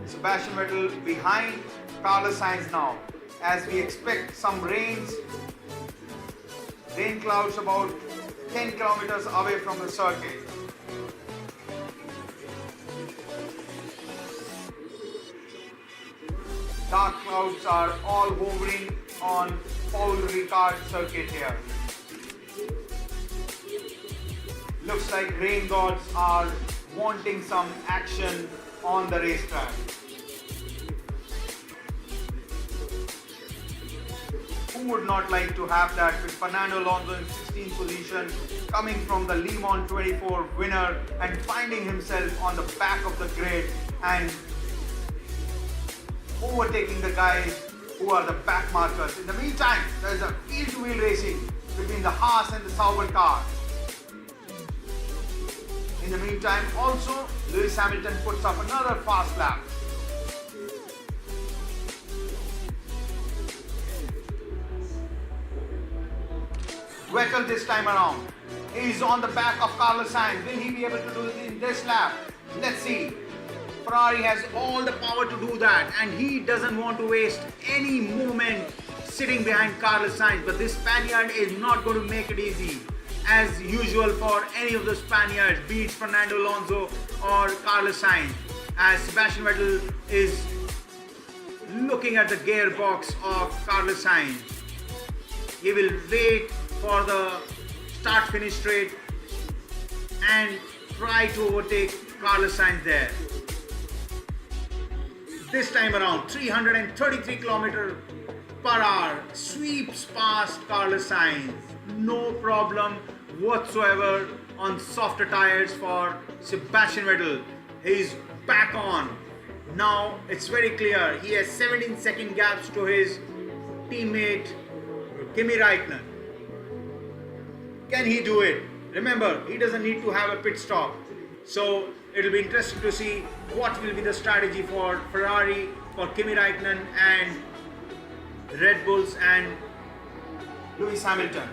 Sebastian Vettel behind Carlos Sainz now, as we expect some rain clouds about 10 kilometers away from the circuit. Dark clouds are all hovering on Paul Ricard circuit here. Looks like rain gods are wanting some action on the racetrack. Who would not like to have that, with Fernando Alonso in 16th position, coming from the Le Mans 24 winner and finding himself on the back of the grid and overtaking the guys who are the back markers. In the meantime, there is a wheel-to-wheel racing between the Haas and the Sauber car. In the meantime, also, Lewis Hamilton puts up another fast lap. Vettel this time around. He is on the back of Carlos Sainz. Will he be able to do it in this lap? Let's see. Ferrari has all the power to do that and he doesn't want to waste any moment sitting behind Carlos Sainz. But this Spaniard is not going to make it easy. As usual for any of the Spaniards, be it Fernando Alonso or Carlos Sainz, as Sebastian Vettel is looking at the gearbox of Carlos Sainz. He will wait for the start-finish straight and try to overtake Carlos Sainz there. This time around, 333 km/h sweeps past Carlos Sainz. No problem whatsoever on softer tires for Sebastian Vettel. He's back on. Now it's very clear. He has 17 second gaps to his teammate Kimi Raikkonen. Can he do it? Remember, he doesn't need to have a pit stop. So it'll be interesting to see what will be the strategy for Ferrari, for Kimi Raikkonen and Red Bulls and Lewis Hamilton.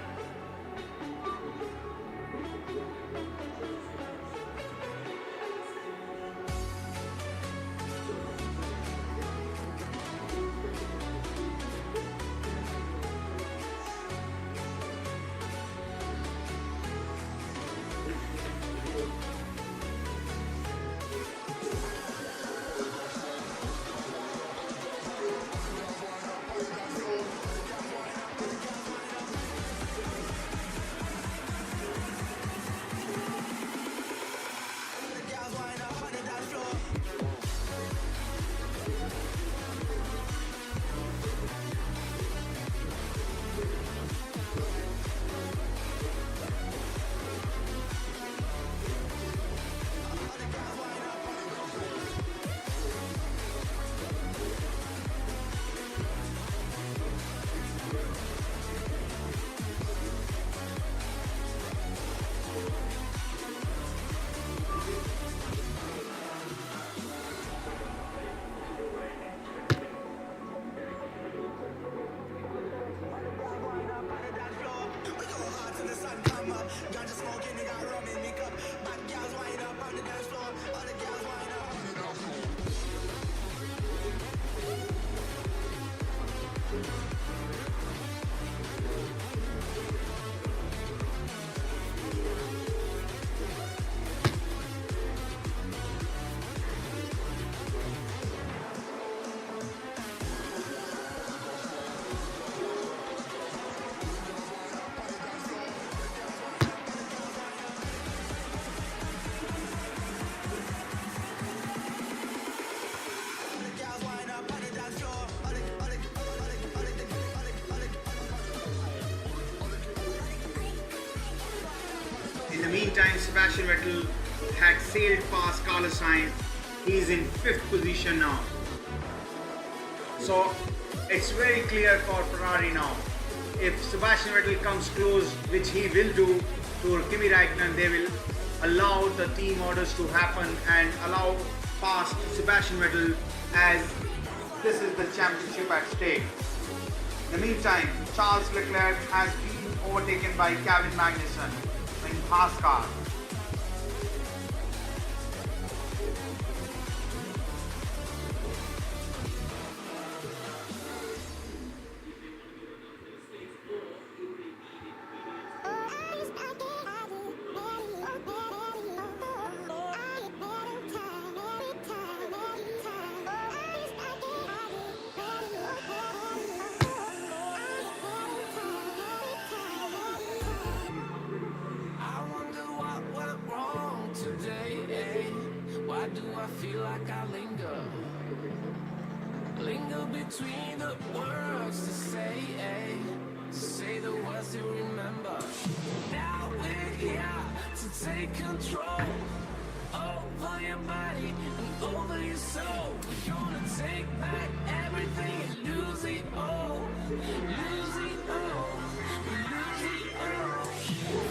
In the meantime, Sebastian Vettel had sailed past Carlos Sainz He's in 5th position now. So it's very clear for Ferrari now. If Sebastian Vettel comes close, which he will do, to Kimi Räikkönen, they will allow the team orders to happen and allow past Sebastian Vettel, as this is the championship at stake. In the meantime, Charles Leclerc has been overtaken by Kevin Magnussen in Haas car. Linger between the words to say the words to remember. Now we're here to take control over your body and over your soul. We're gonna take back everything and lose it all. Lose it all. Lose it all.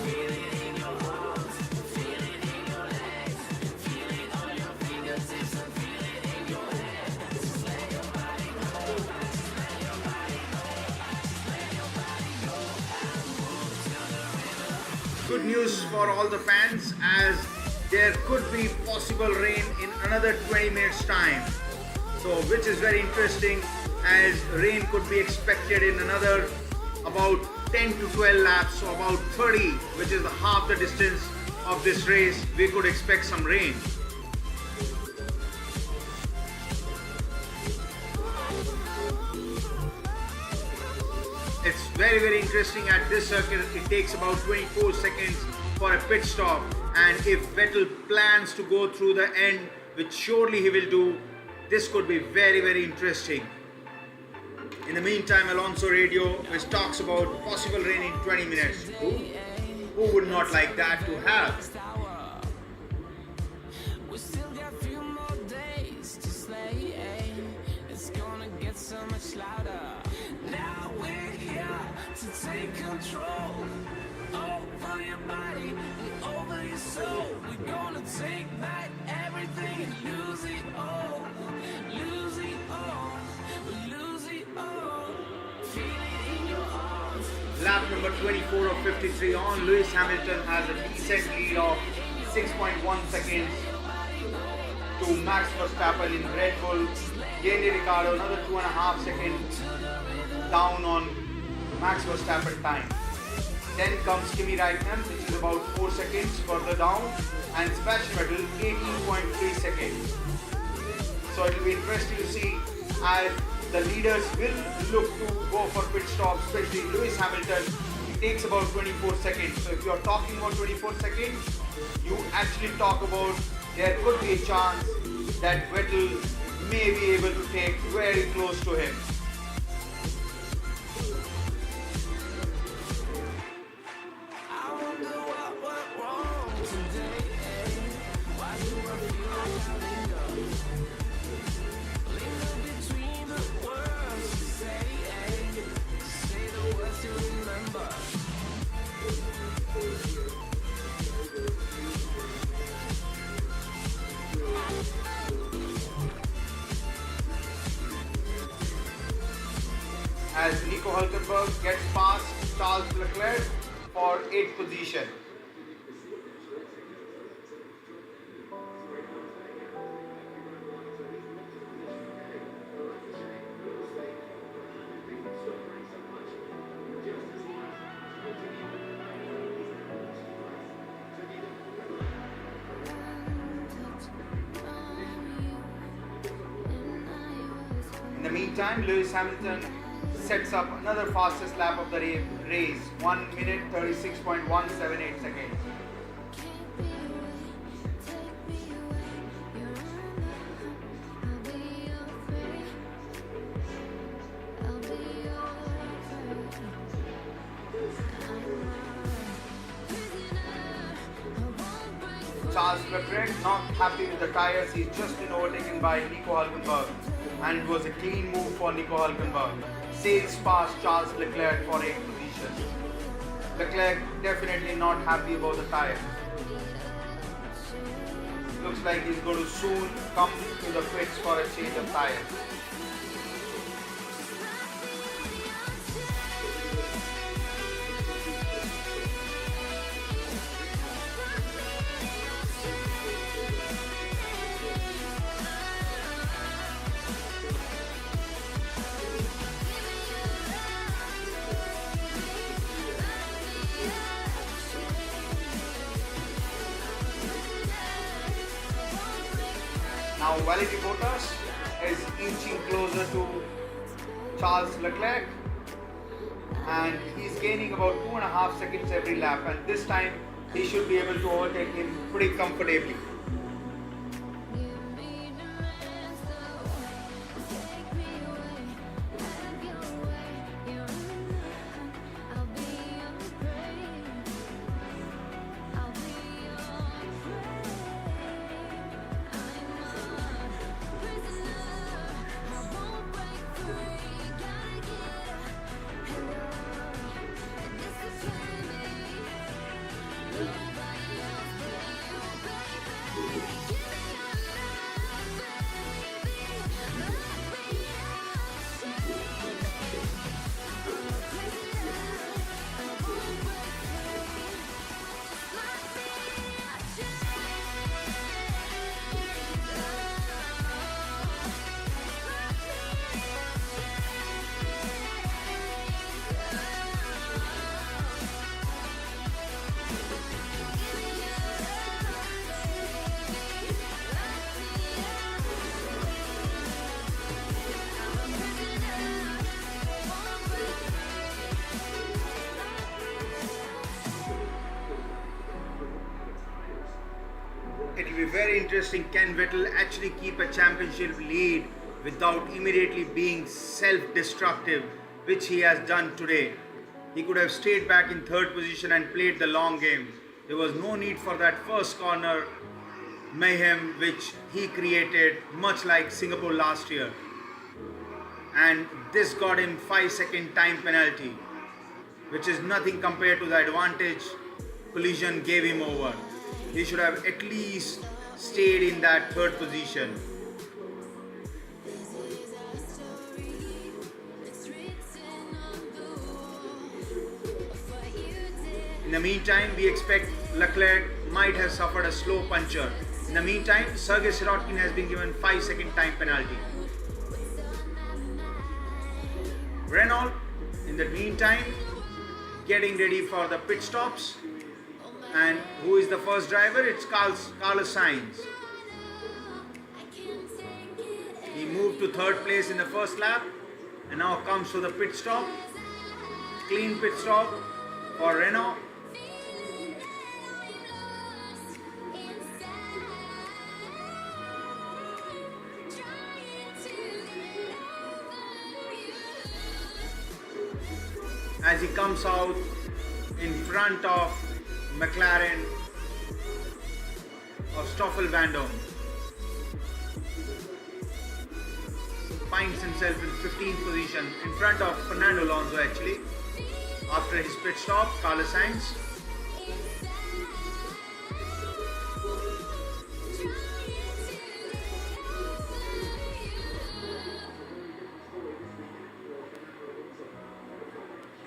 Feel it in your arms, feel it in your legs, feel it on your fingertips and feel it in your head. Just let your body go, just let your body go, just let your body go and move to the rhythm. Good news for all the fans, as there could be possible rain in another 20 minutes time. So which is very interesting, as rain could be expected in another about 10 to 12 laps, so about 30, which is half the distance of this race. We could expect some rain. It's very interesting. At this circuit, it takes about 24 seconds for a pit stop, and if Vettel plans to go through the end, which surely he will do, this could be very interesting. In the meantime, Alonso radio, which talks about possible rain in 20 minutes. Who would not like that to have? We still got a few more days to slay. It's gonna get so much louder. Now we're here to take control over your body and over your soul. We're gonna take back everything and lose it all. Lose it all. Lose it all. Feel it in your arms. Lap number 24 of 53 on. Lewis Hamilton has a decent lead of 6.1 seconds to Max Verstappen in Red Bull. Rene Ricard another 2.5 seconds down on Max Verstappen time. Then comes Kimi Räikkönen, which is about 4 seconds further down, and Sebastian Vettel 18.3 seconds. So it will be interesting to see as the leaders will look to go for pit stop, especially Lewis Hamilton. It takes about 24 seconds. So if you are talking about 24 seconds, you actually talk about there could be a chance that Vettel may be able to take very close to him. I wonder what went wrong today. Why do I feel like I linger? Linger between the words to say the words to remember. As Nico Hülkenberg gets past Charles Leclerc for 8th position. In the meantime, Lewis Hamilton sets up another fastest lap of the race, 1 minute 36.178 seconds. Charles Leclerc not happy with the tires. He's just been overtaken by Nico Hülkenberg, and it was a clean move for Nico Hülkenberg. Sails past Charles Leclerc for 8th position. Leclerc definitely not happy about the tire. Looks like he's going to soon come to the pits for a change of tires. Now Valtteri Bottas is inching closer to Charles Leclerc, and he's gaining about 2.5 seconds every lap, and this time he should be able to overtake him pretty comfortably. It will be very interesting. Can Vettel actually keep a championship lead without immediately being self-destructive, which he has done today? He could have stayed back in 3rd position and played the long game. There was no need for that first corner mayhem which he created, much like Singapore last year. And this got him 5-second time penalty, which is nothing compared to the advantage collision gave him over. He should have at least stayed in that 3rd position. In the meantime, we expect Leclerc might have suffered a slow puncture. In the meantime, Sergei Sirotkin has been given 5-second time penalty. Renault, in the meantime, getting ready for the pit stops. And who is the first driver? It's Carlos Sainz. He moved to 3rd place in the first lap and now comes to the pit stop. Clean pit stop for Renault. As he comes out in front of McLaren of Stoffel Van Dorn, finds himself in 15th position in front of Fernando Alonso actually after his pit stop. Carlos Sainz.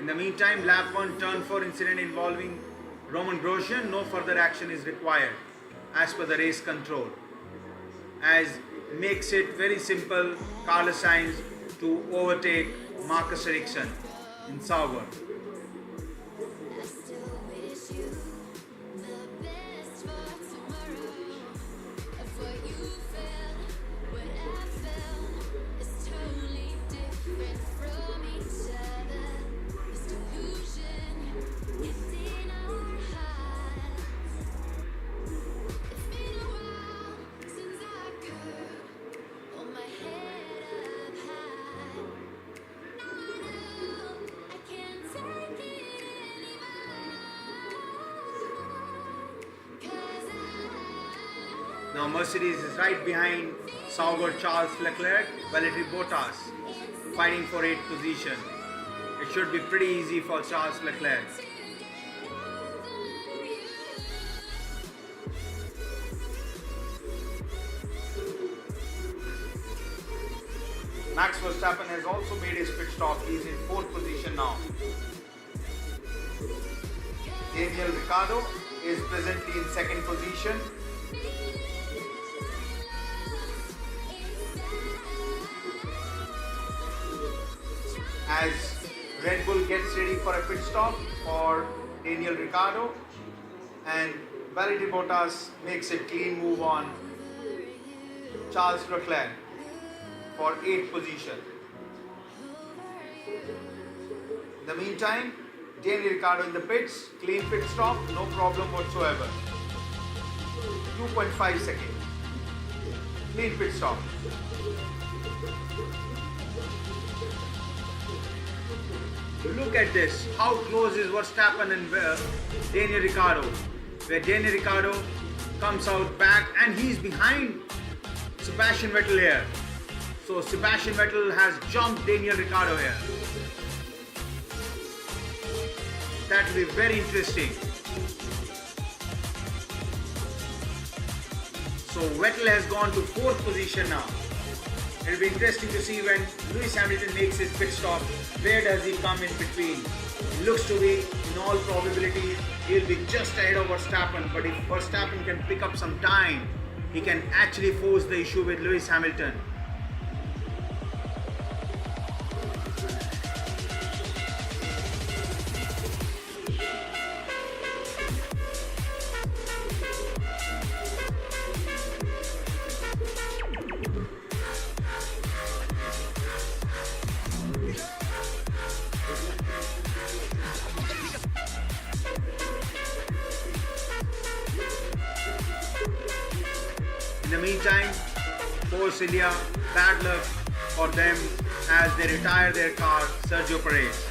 In the meantime, lap 1 turn 4 incident involving Roman Grosjean, no further action is required as per the race control, as makes it very simple Carlos Sainz to overtake Marcus Ericsson in Sauber. Now Mercedes is right behind Sauber Charles Leclerc, Valtteri Bottas fighting for 8th position. It should be pretty easy for Charles Leclerc. Max Verstappen has also made his pit stop. He is in 4th position now. Daniel Ricciardo is presently in 2nd position. As Red Bull gets ready for a pit stop for Daniel Ricciardo, and Valtteri Bottas makes a clean move on Charles Leclerc for 8th position. In the meantime, Daniel Ricciardo in the pits, clean pit stop, no problem whatsoever. 2.5 seconds. Clean pit stop. Look at this, how close is Verstappen and Daniel Ricciardo, where Daniel Ricciardo comes out back and he's behind Sebastian Vettel here. So Sebastian Vettel has jumped Daniel Ricciardo here. That will be very interesting. So Vettel has gone to 4th position now. It will be interesting to see when Lewis Hamilton makes his pit stop, where does he come in between. It looks to be, in all probability, he will be just ahead of Verstappen, but if Verstappen can pick up some time, he can actually force the issue with Lewis Hamilton. In the meantime, Force India, bad luck for them as they retire their car, Sergio Perez.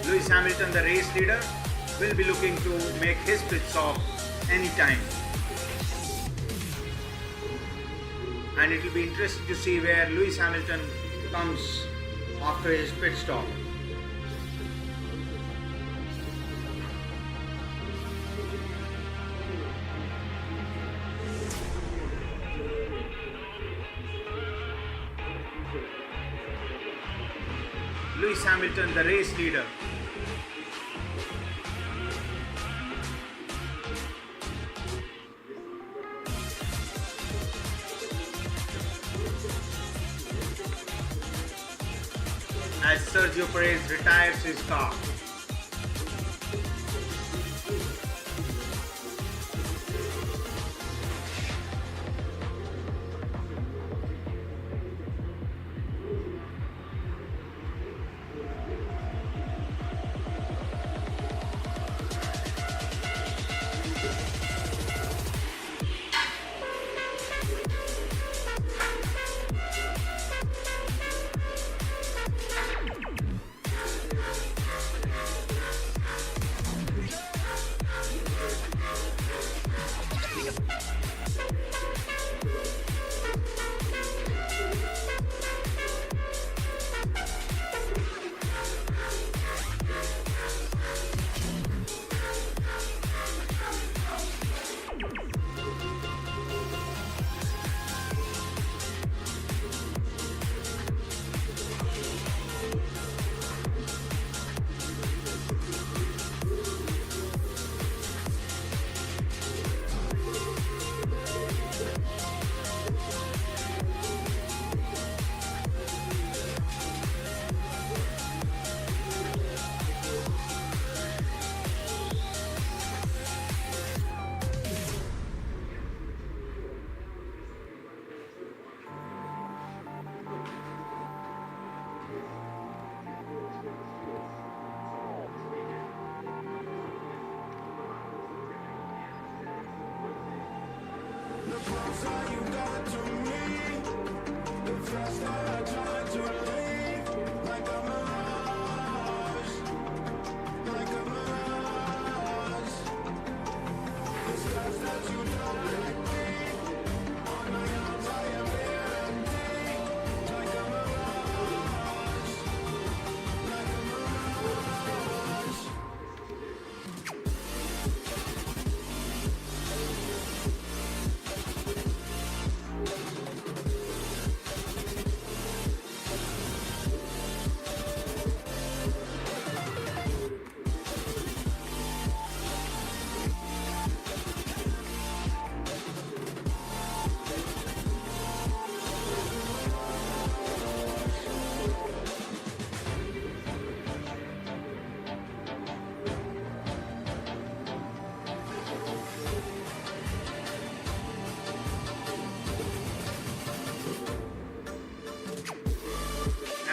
Lewis Hamilton, the race leader, will be looking to make his pit stop anytime. And it will be interesting to see where Lewis Hamilton comes after his pit stop. Lewis Hamilton, the race leader. As Sergio Perez retires his car.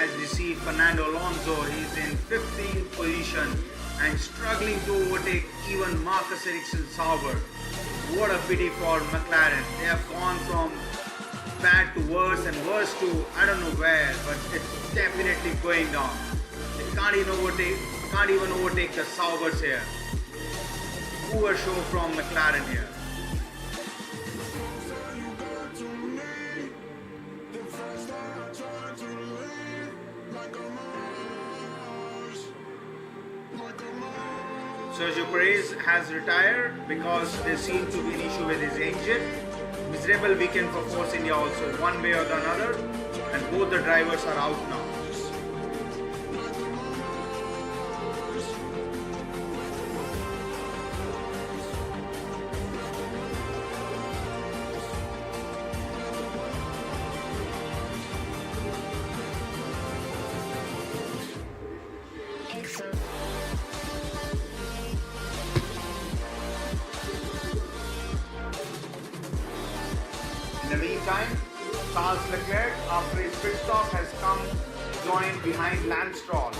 As you see, Fernando Alonso, he's in 15th position and struggling to overtake even Marcus Ericsson Sauber. What a pity for McLaren. They have gone from bad to worse and worse to I don't know where, but it's definitely going down. They can't even overtake the Saubers here. Poor show from McLaren here. Sergio Perez has retired because there seemed to be an issue with his engine. Miserable weekend for Force India also, one way or the another, and both the drivers are out now. In the meantime, Charles Leclerc, after his pit stop, has come joined behind Lance Stroll.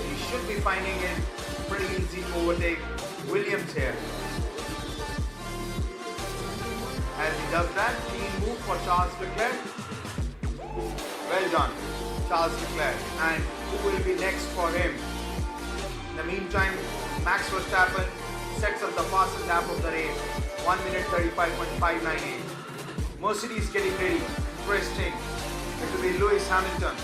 He should be finding it pretty easy to overtake Williams here. As he does that, clean move for Charles Leclerc. Well done, Charles Leclerc. And who will be next for him? In the meantime, Max Verstappen sets up the fastest lap of the race, 1 minute 35.598. Mercedes getting ready. Interesting. It will be Lewis Hamilton.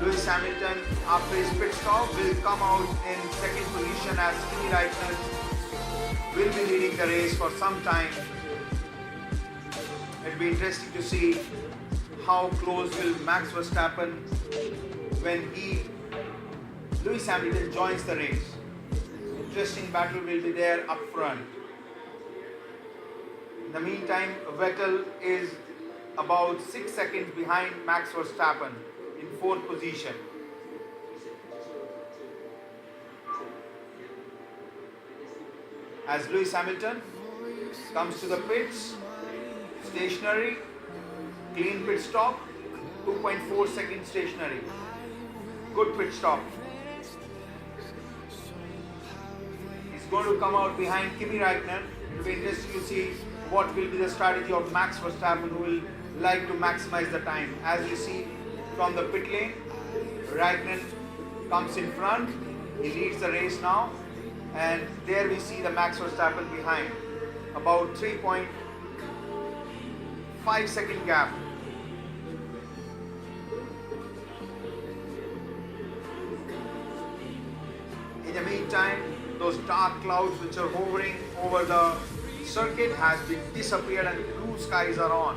Lewis Hamilton, after his pit stop, will come out in second position as Kimi Raikkonen will be leading the race for some time. It will be interesting to see how close will Max Verstappen when Lewis Hamilton joins the race. Interesting battle will be there up front. In the meantime, Vettel is about 6 seconds behind Max Verstappen in 4th position. As Lewis Hamilton comes to the pits, stationary, clean pit stop, 2.4 seconds stationary. Good pit stop. He's going to come out behind Kimi Raikkonen. It will be interesting to see what will be the strategy of Max Verstappen, who will like to maximize the time. As you see from the pit lane, Raikkonen comes in front. He leads the race now. And there we see the Max Verstappen behind. About 3.5 second gap. In the meantime, those dark clouds which are hovering over the circuit has been disappeared and blue skies are on.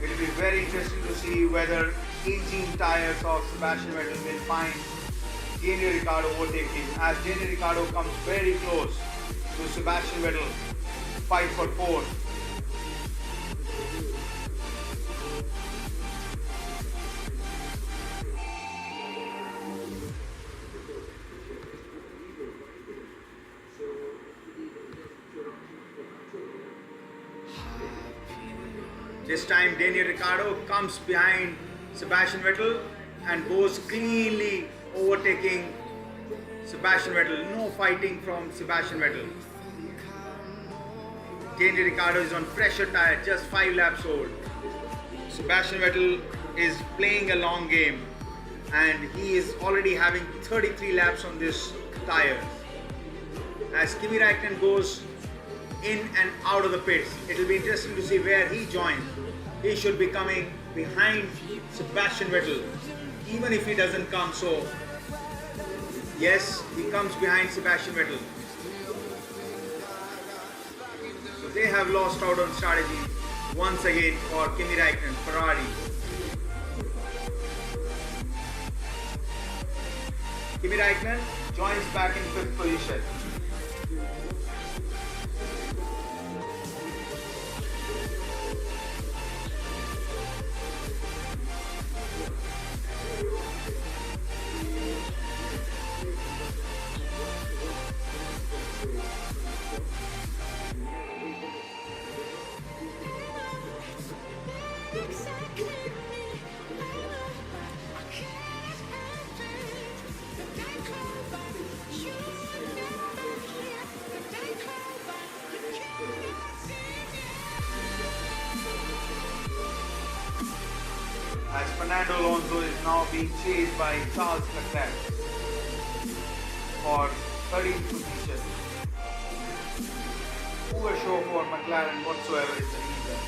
It will be very interesting to see whether aging tires of Sebastian Vettel will find Daniel Ricciardo overtake him, as Daniel Ricciardo comes very close to Sebastian Vettel, fight for 4th. This time Daniel Ricciardo comes behind Sebastian Vettel and goes cleanly overtaking Sebastian Vettel. No fighting from Sebastian Vettel. Daniel Ricciardo is on fresher tire, just 5 laps old. Sebastian Vettel is playing a long game and he is already having 33 laps on this tire. As Kimi Räikkönen goes in and out of the pits, it will be interesting to see where he joins. He should be coming behind Sebastian Vettel, even if he doesn't come. So yes, he comes behind Sebastian Vettel. So they have lost out on strategy once again for Kimi Räikkönen, Ferrari. Kimi Räikkönen joins back in 5th position. As Fernando Alonso is now being chased by Charles Leclerc for 13th position. Poor show for McLaren whatsoever is the reason.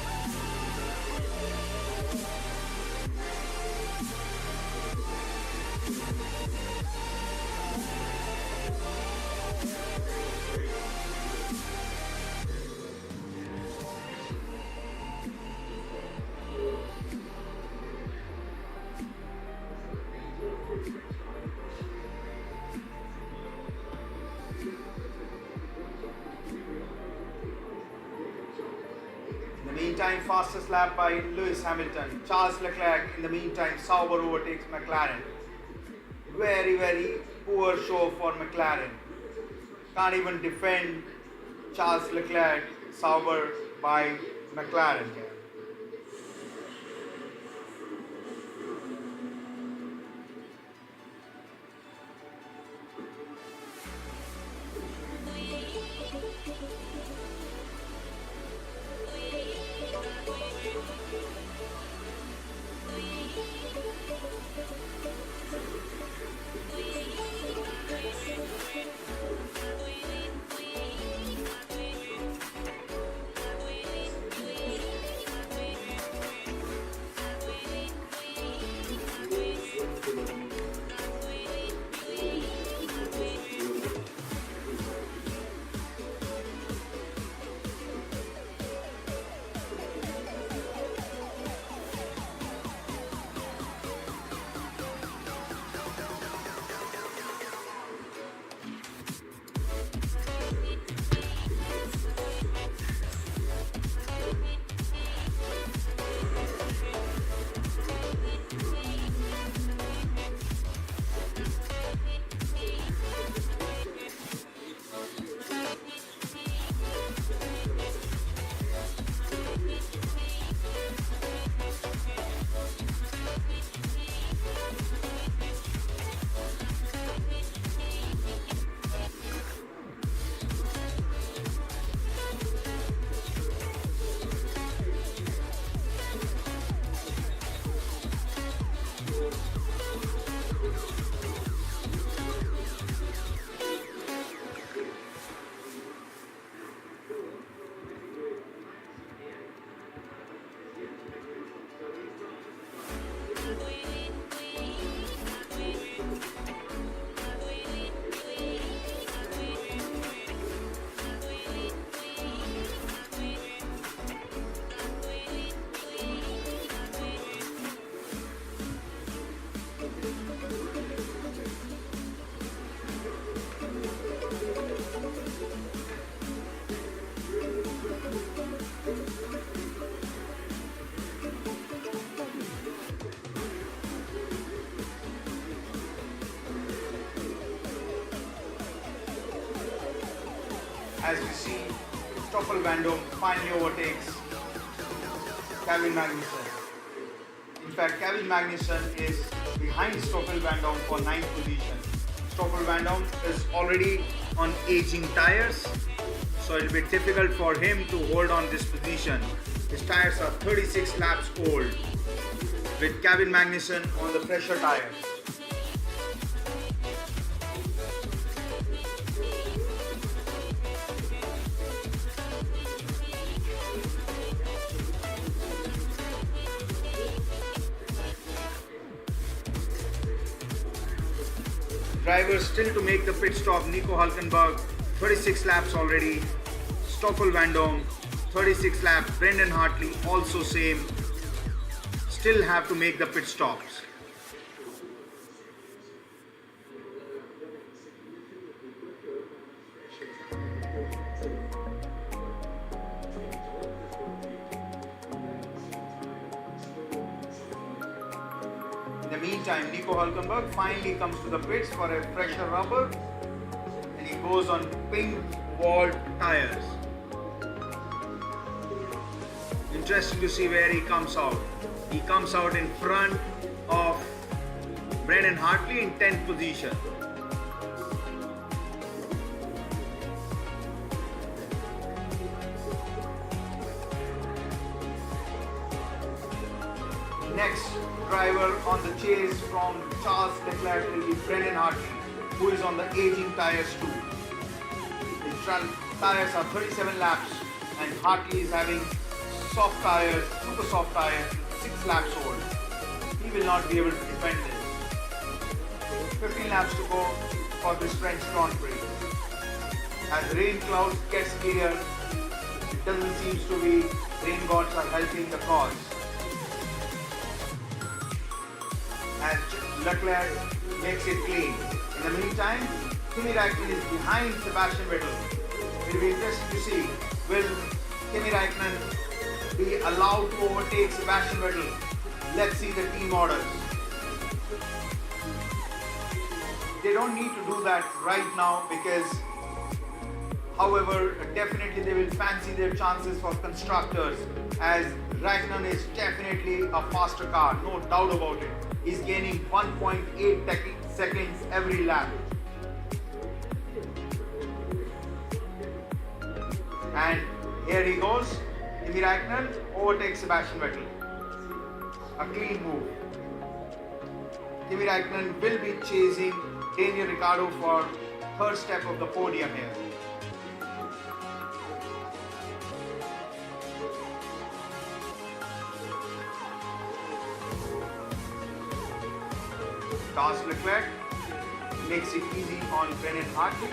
In the meantime, fastest lap by Lewis Hamilton. Charles Leclerc in the meantime, Sauber overtakes McLaren. Very poor show for McLaren. Can't even defend Charles Leclerc, Sauber by McLaren here. As we see, Stoffel Van Dam finally overtakes Kevin Magnussen. In fact, Kevin Magnussen is behind Stoffel Vandoorne for 9th position. Stoffel Vandoorne is already on aging tires, so it will be difficult for him to hold on this position. His tires are 36 laps old, with Kevin Magnussen on the pressure tires. Drivers still to make the pit stop: Nico Hülkenberg, 36 laps already. Stoffel Vandoorne, 36 laps. Brendan Hartley, also same. Still have to make the pit stops. In the meantime, Nico Hülkenberg finally comes to the pits for a pressure rubber, and he goes on pink walled tires. Interesting to see where he comes out. He comes out in front of Brendan Hartley in 10th position. Next driver on the chase from Charles Leclerc will be Brendan Hartley, who is on the aging tires too. His tires are 37 laps, and Hartley is having soft tires, super soft tires, 6 laps old. He will not be able to defend this. 15 laps to go for this French Grand Prix. As rain clouds gets clear, it doesn't seem to be rain gods are helping the cause. As Leclerc makes it clean. In the meantime, Kimi Räikkönen is behind Sebastian Vettel. It will be interesting to see, will Kimi Räikkönen be allowed to overtake Sebastian Vettel? Let's see the team orders. They don't need to do that right now because, however, definitely they will fancy their chances for constructors, as Räikkönen is definitely a faster car, no doubt about it. He's gaining 1.8 seconds every lap. And here he goes. Kimi Räikkönen overtakes Sebastian Vettel. A clean move. Kimi Räikkönen will be chasing Daniel Ricciardo for third step of the podium here. Charles Leclerc makes it easy on Brendan Hartley.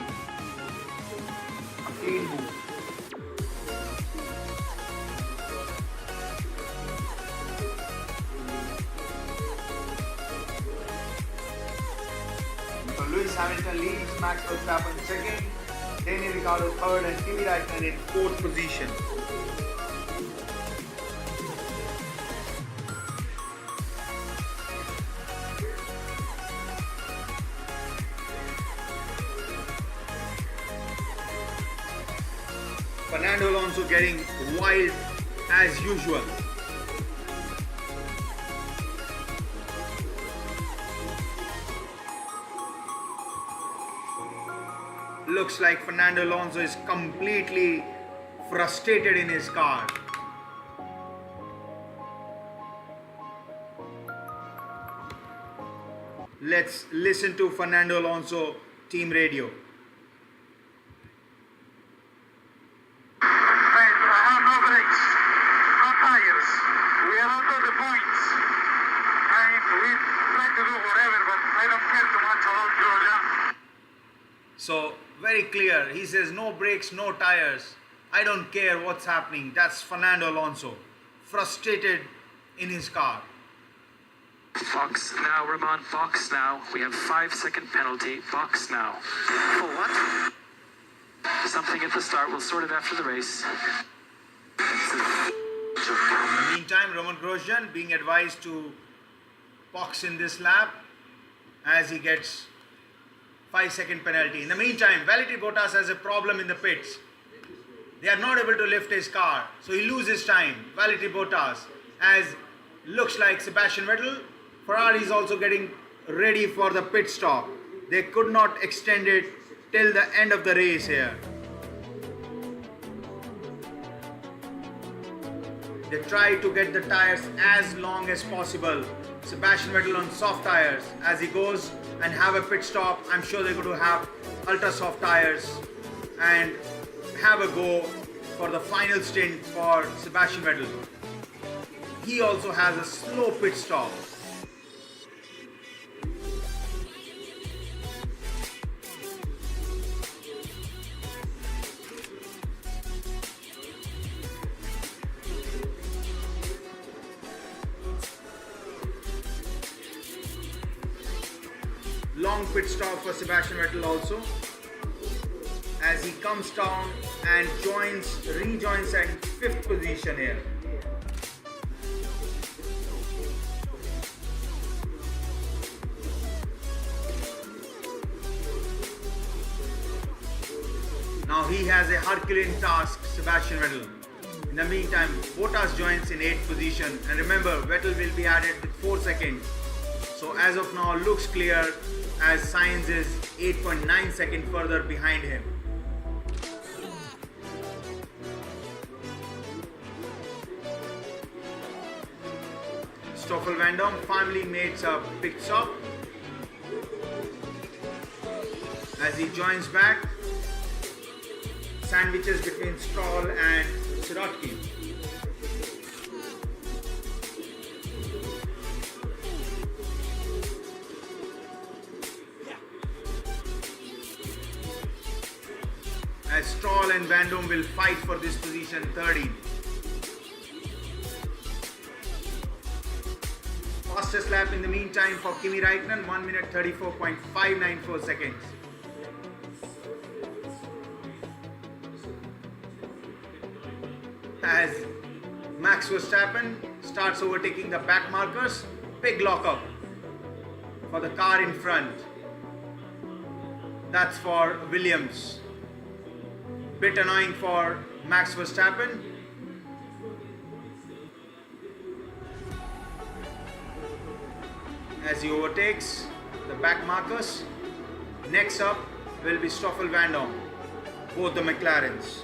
A clean move. So Lewis Hamilton leads, Max Verstappen second, Daniel Ricciardo third, and Kimi Räikkönen in fourth position. Fernando Alonso getting wild as usual. Looks like Fernando Alonso is completely frustrated in his car. Let's listen to Fernando Alonso team radio. So very clear, he says no brakes, no tires. I don't care what's happening. That's Fernando Alonso, frustrated in his car. Box now, Ramon, box now. We have 5-second penalty, box now. For what? Something at the start, we'll sort it after the race. In the meantime, Roman Grosjean being advised to box in this lap as he gets 5-second penalty. In the meantime, Valtteri Bottas has a problem in the pits. They are not able to lift his car, so he loses time. Valtteri Bottas as looks like Sebastian Vettel, Ferrari is also getting ready for the pit stop. They could not extend it till the end of the race here. They try to get the tires as long as possible. Sebastian Vettel on soft tires as he goes and have a pit stop. I'm sure they're going to have ultra soft tires and have a go for the final stint for Sebastian Vettel. He also has a slow pit stop. Long pit stop for Sebastian Vettel also, as he comes down and rejoins at 5th position here. Now he has a Herculean task, Sebastian Vettel. In the meantime, Bottas joins in 8th position, and remember, Vettel will be added with 4 seconds. So as of now, looks clear as Sainz is 8.9 seconds further behind him. Stoffel Van Dam finally makes a pit stop as he joins back, sandwiches between Stroll and Sirotkin. As Stroll and Van Dam will fight for this position 13. Fastest lap in the meantime for Kimi Räikkönen, 1 minute 34.594 seconds. As Max Verstappen starts overtaking the back markers, big lockup for the car in front. That's for Williams. Bit annoying for Max Verstappen. As he overtakes the back markers. Next up will be Stoffel Van Dam, both the McLarens.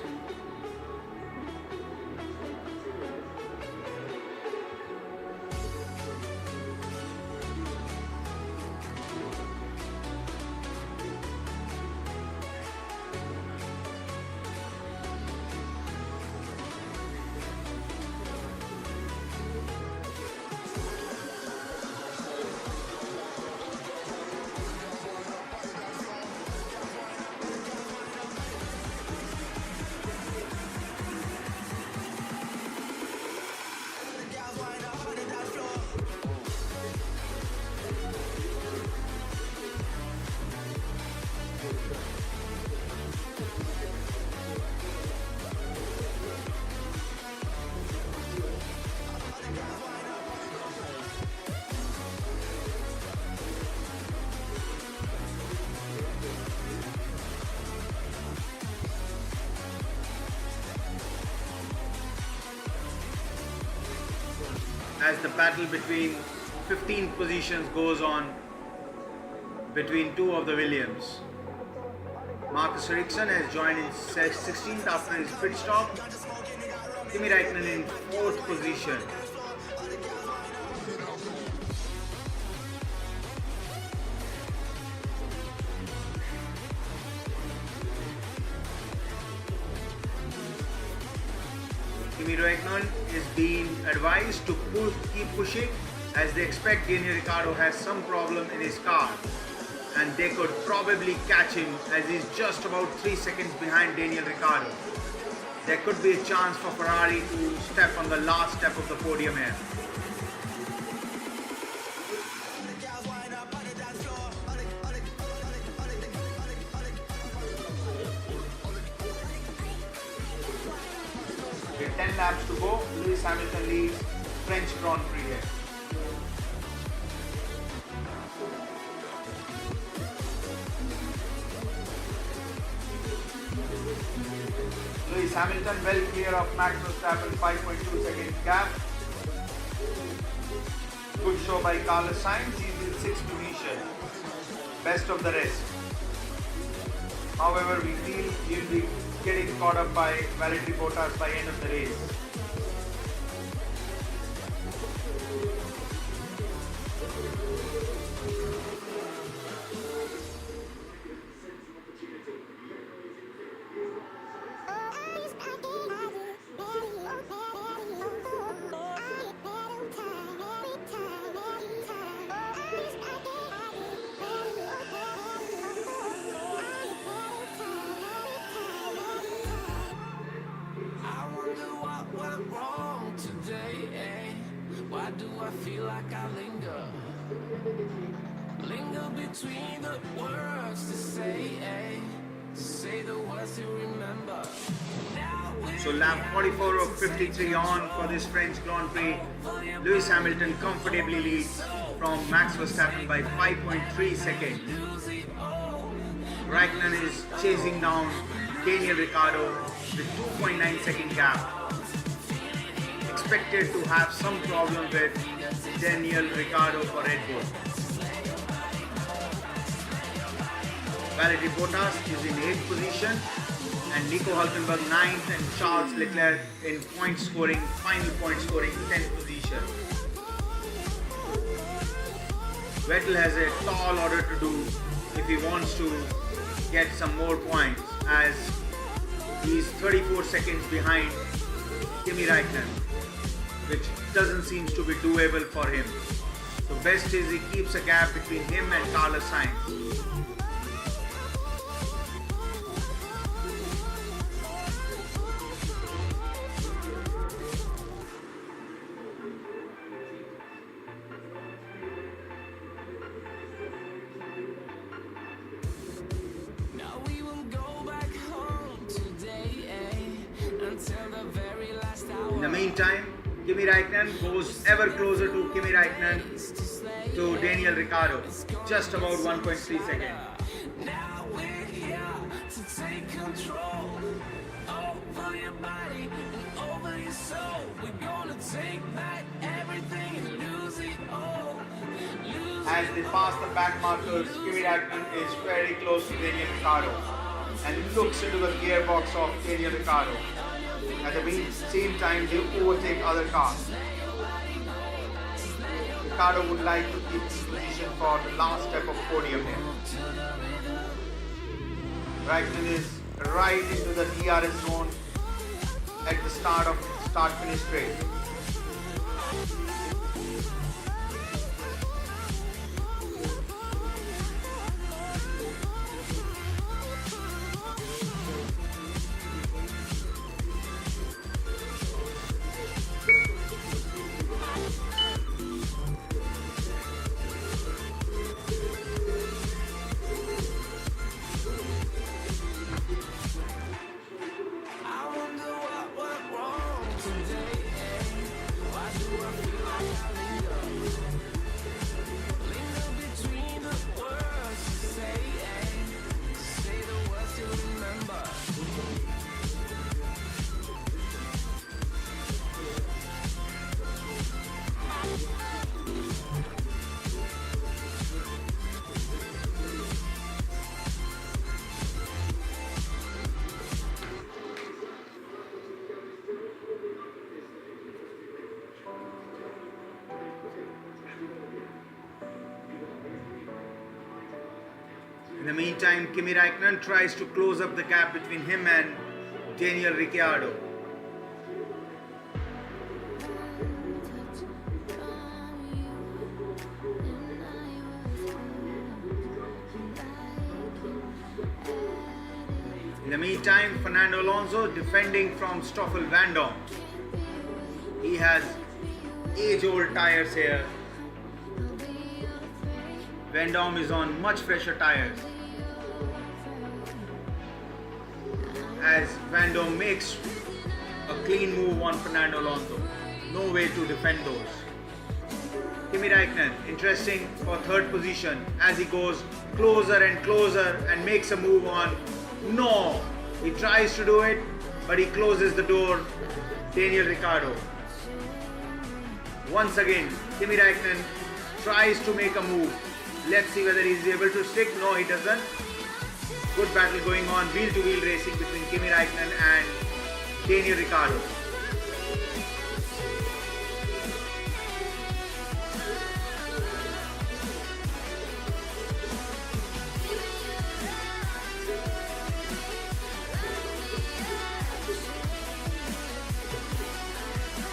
As the battle between 15 positions goes on between two of the Williams. Marcus Ericsson has joined in 16th after his pit stop. Kimi Räikkönen in 4th position. Kimi Räikkönen is being advised to keep pushing as they expect Daniel Ricciardo has some problem in his car and they could probably catch him as he's just about 3 seconds behind Daniel Ricciardo. There could be a chance for Ferrari to step on the last step of the podium here. With 10 laps to go, Lewis Hamilton leads French Grand Prix here. Lewis Hamilton well clear of Max Verstappen, 5.2 seconds gap. Good show by Carlos Sainz. He's in 6th position. Best of the rest. However, we feel he'll be getting caught up by Valtteri Bottas by end of the race. Why do I feel like I linger? Linger between the words to say the words to remember. So lap 44 of 53 on for this French Grand Prix. Lewis Hamilton comfortably leads from Max Verstappen by 5.3 seconds. Raikkonen is chasing down Daniel Ricciardo with 2.9 second gap. Expected to have some problem with Daniel Ricciardo for Red Bull. Valtteri Bottas is in 8th position and Nico Hülkenberg 9th and Charles Leclerc in final point scoring 10th position. Vettel has a tall order to do if he wants to get some more points, as he is 34 seconds behind Kimi Raikkonen, which doesn't seem to be doable for him. So best is he keeps a gap between him and Carlos Sainz. Now we will go back home today, until the very last hour. In the meantime, Kimi Raikkonen goes ever closer to Daniel Ricciardo, just about 1.3 seconds. Now we're here to take control over your body and over your soul. We're gonna take back everything and lose it all. As they pass the back markers, Kimi Raikkonen is very close to Daniel Ricciardo and looks into the gearbox of Daniel Ricciardo. At the same time, they overtake other cars. Ricciardo would like to keep his position for the last step of podium here. Raikkonen is right into the DRS zone at the start-finish straight. In the meantime, Kimi Raikkonen tries to close up the gap between him and Daniel Ricciardo. In the meantime, Fernando Alonso defending from Stoffel Vandoorne. He has age-old tires here. Vandoorne is on much fresher tires. As Vandoorne makes a clean move on Fernando Alonso. No way to defend those. Kimi Raikkonen, interesting for third position as he goes closer and closer and makes a move on. No! He tries to do it, but he closes the door. Daniel Ricciardo. Once again, Kimi Räikkönen tries to make a move. Let's see whether he's able to stick. No, he doesn't. Good battle going on, wheel-to-wheel racing between Kimi Räikkönen and Daniel Ricciardo.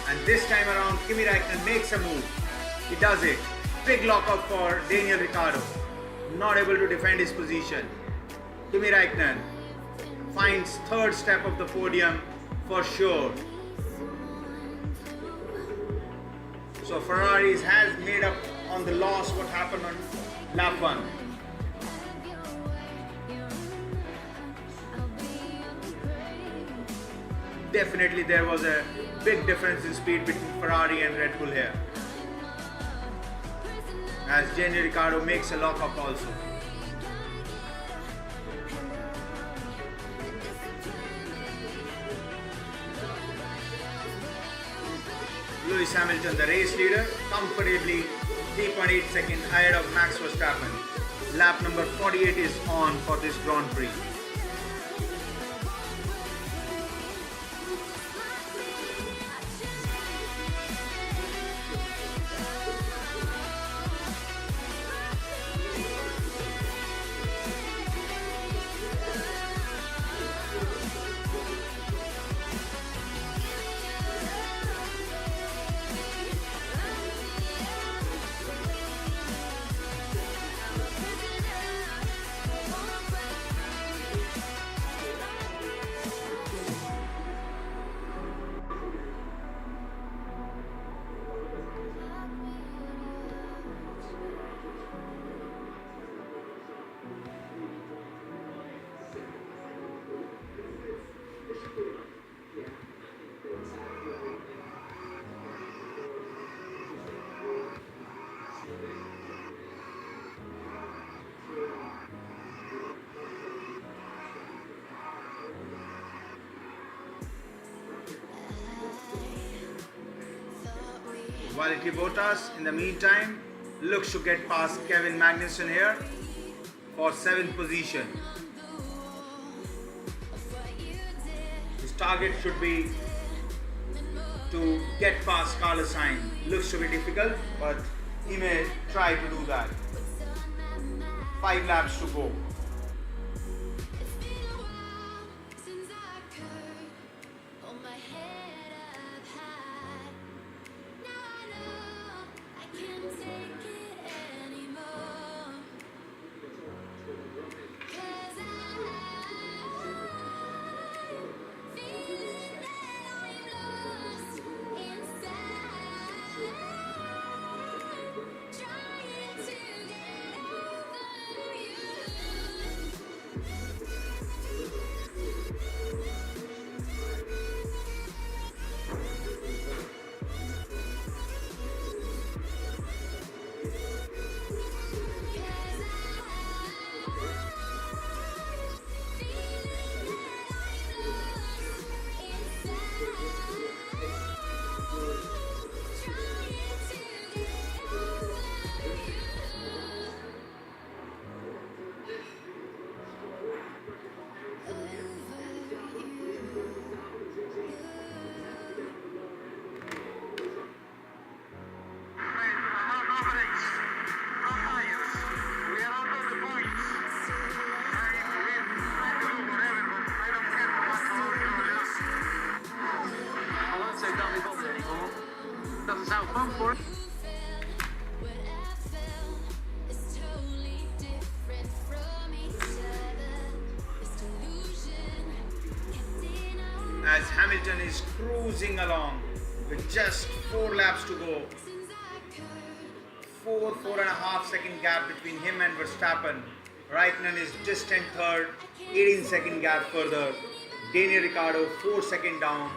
And this time around, Kimi Räikkönen makes a move. He does it. Big lockup for Daniel Ricciardo. Not able to defend his position. Kimi Räikkönen finds third step of the podium for sure. So Ferraris has made up on the loss what happened on lap 1. Definitely there was a big difference in speed between Ferrari and Red Bull here, as Daniel Ricciardo makes a lockup also. Lewis Hamilton, the race leader, comfortably 3.8 seconds ahead of Max Verstappen. Lap number 48 is on for this Grand Prix. Valtteri Bottas, in the meantime, looks to get past Kevin Magnussen here for 7th position. His target should be to get past Carlos Sainz. Looks to be difficult, but he may try to do that. 5 laps to go. As Hamilton is cruising along with just 4 laps to go. 4.5 second gap between him and Verstappen. Raikkonen is distant third, 18-second gap further. Daniel Ricciardo 4 down.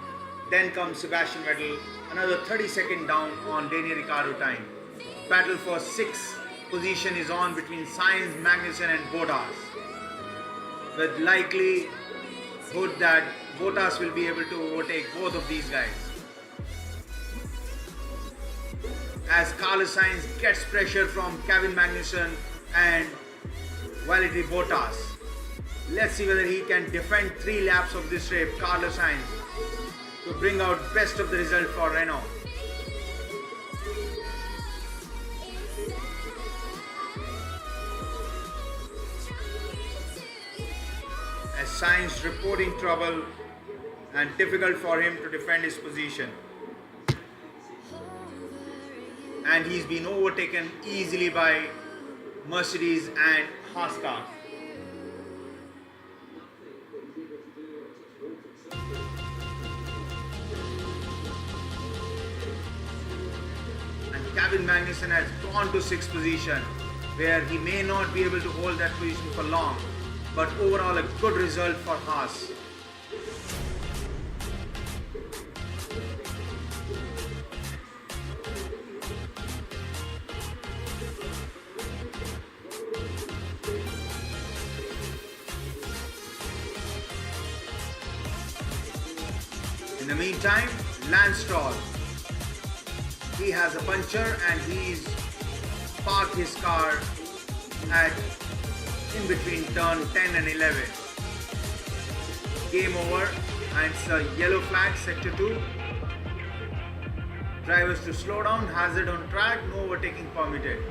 Then comes Sebastian Vettel, another 30-second down on Daniel Ricciardo time. Battle for 6th position is on between Sainz, Magnussen and Bottas, with likelihood that Bottas will be able to overtake both of these guys. as Carlos Sainz gets pressure from Kevin Magnussen and Valtteri Bottas. Let's see whether he can defend 3 laps of this race, Carlos Sainz, to bring out best of the result for Renault. As Sainz reporting trouble and difficult for him to defend his position. And he's been overtaken easily by Mercedes and Haas car. And Kevin Magnussen has gone to 6th position, where he may not be able to hold that position for long, but overall a good result for Haas. In the meantime, Lance Stroll, he has a puncture and he's parked his car at in between turn 10 and 11. Game over, and it's a yellow flag, sector 2. Drivers to slow down, hazard on track, no overtaking permitted.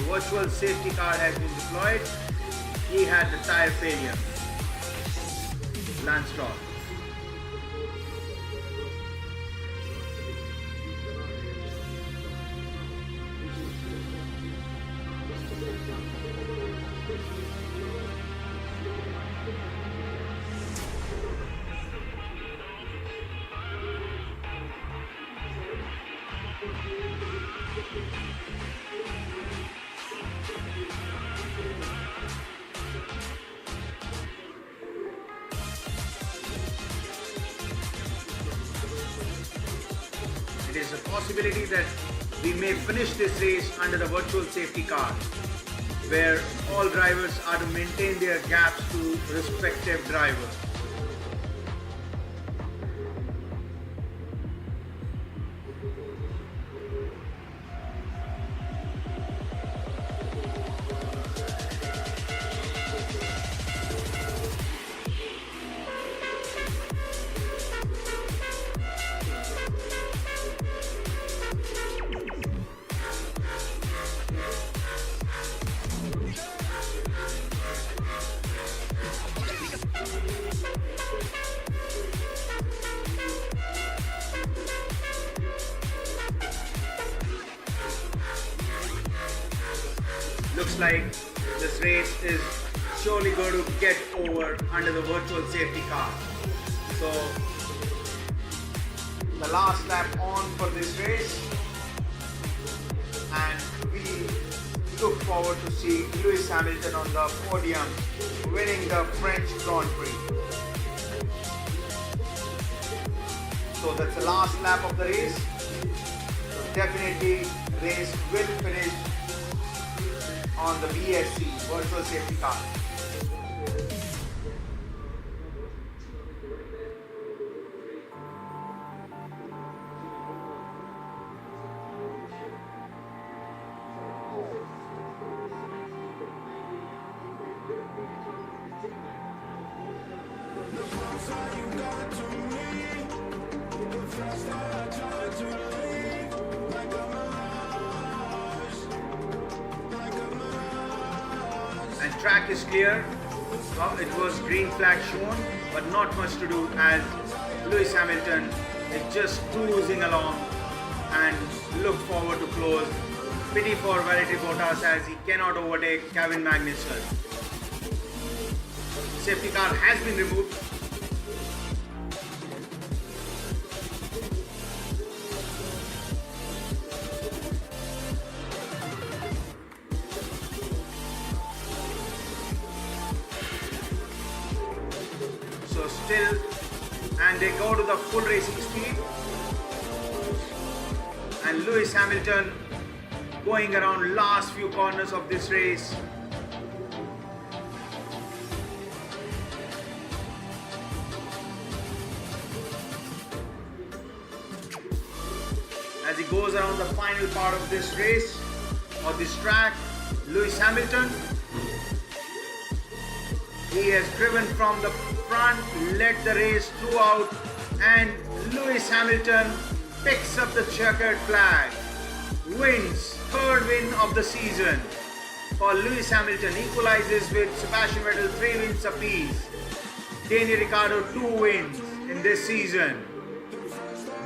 Virtual safety car has been deployed. He had the tire failure. Lance Stroll. It is a possibility that we may finish this race under the virtual safety car, where all drivers are to maintain their gaps to respective drivers. Looks like this race is surely going to get over under the virtual safety car. So the last lap on for this race, and we look forward to see Lewis Hamilton on the podium winning the French Grand Prix. So that's the last lap of the race. So definitely race will finish on the VSC, virtual safety car. track is clear. It was green flag shown, but not much to do as Lewis Hamilton is just cruising along and look forward to close. Pity for Valtteri Bottas as he cannot overtake Kevin Magnussen. Safety car has been removed. So still, and they go to the full racing speed. And Lewis Hamilton going around last few corners of this race. As he goes around the final part of this race or this track, Lewis Hamilton, he has driven from the front, led the race throughout, and Lewis Hamilton picks up the checkered flag, wins, third win of the season for Lewis Hamilton, equalizes with Sebastian Vettel 3 wins apiece. Daniel Ricciardo 2 wins in this season.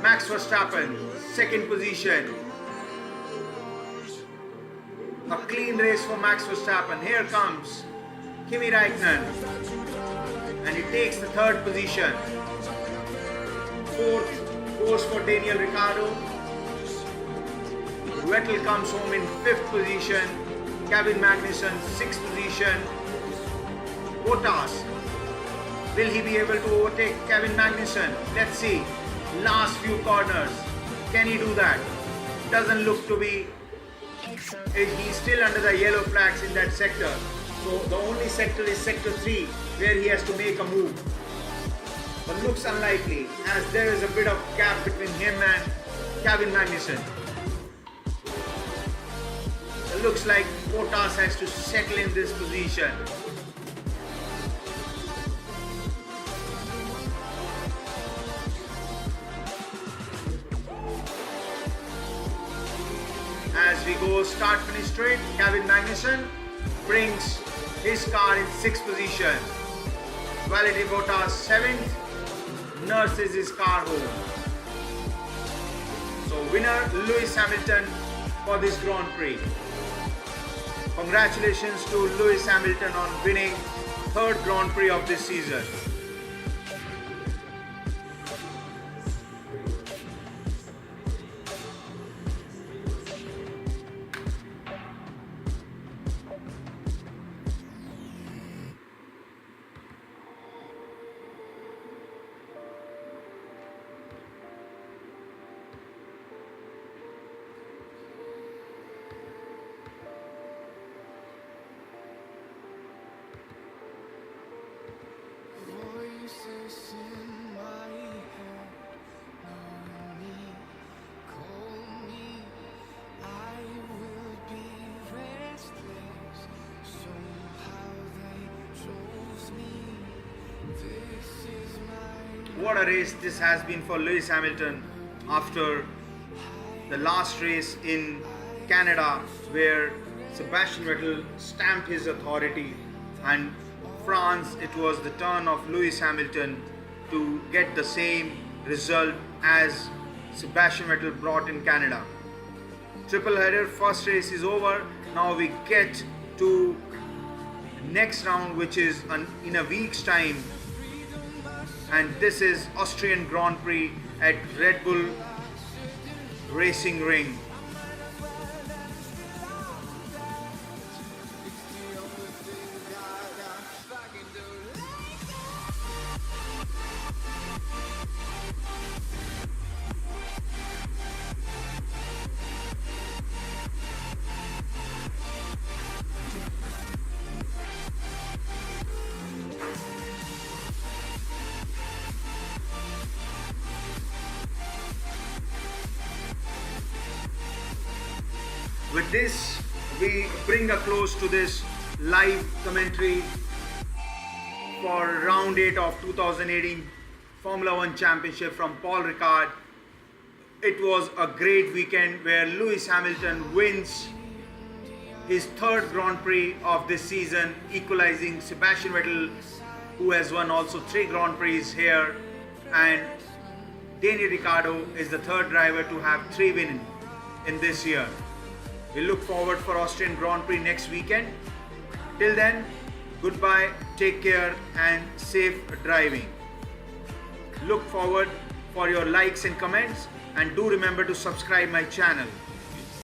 Max Verstappen, second position. A clean race for Max Verstappen. Here comes Kimi Räikkönen, and he takes the third position. Fourth goes for Daniel Ricciardo. Vettel comes home in fifth position. Kevin Magnussen, sixth position. Bottas, will he be able to overtake Kevin Magnussen? Let's see. Last few corners, can he do that? Doesn't look to be. He's still under the yellow flags in that sector. So the only sector is sector 3 where he has to make a move. But looks unlikely as there is a bit of gap between him and Kevin Magnussen. It looks like Bottas has to settle in this position. As we go start finish straight, Kevin Magnussen brings his car in 6th position. Valtteri Bottas 7th, nurses his car home. So winner Lewis Hamilton for this Grand Prix. Congratulations to Lewis Hamilton on winning 3rd Grand Prix of this season. Voices in my head, know me, call me. I will be restless. Somehow they chose me. This is my. What a race this has been for Lewis Hamilton after the last race in Canada where Sebastian Vettel stamped his authority, and France, it was the turn of Lewis Hamilton to get the same result as Sebastian Vettel brought in Canada. Triple header, first race is over. Now we get to next round, which is in a week's time, and this is Austrian Grand Prix at Red Bull Racing Ring. With this, we bring a close to this live commentary for round 8 of 2018 Formula 1 Championship from Paul Ricard. It was a great weekend where Lewis Hamilton wins his third Grand Prix of this season, equalizing Sebastian Vettel, who has won also 3 Grand Prix here, and Daniel Ricciardo is the third driver to have 3 wins in this year. We look forward for Austrian Grand Prix next weekend. Till then, goodbye, take care and safe driving. Look forward for your likes and comments, and do remember to subscribe my channel.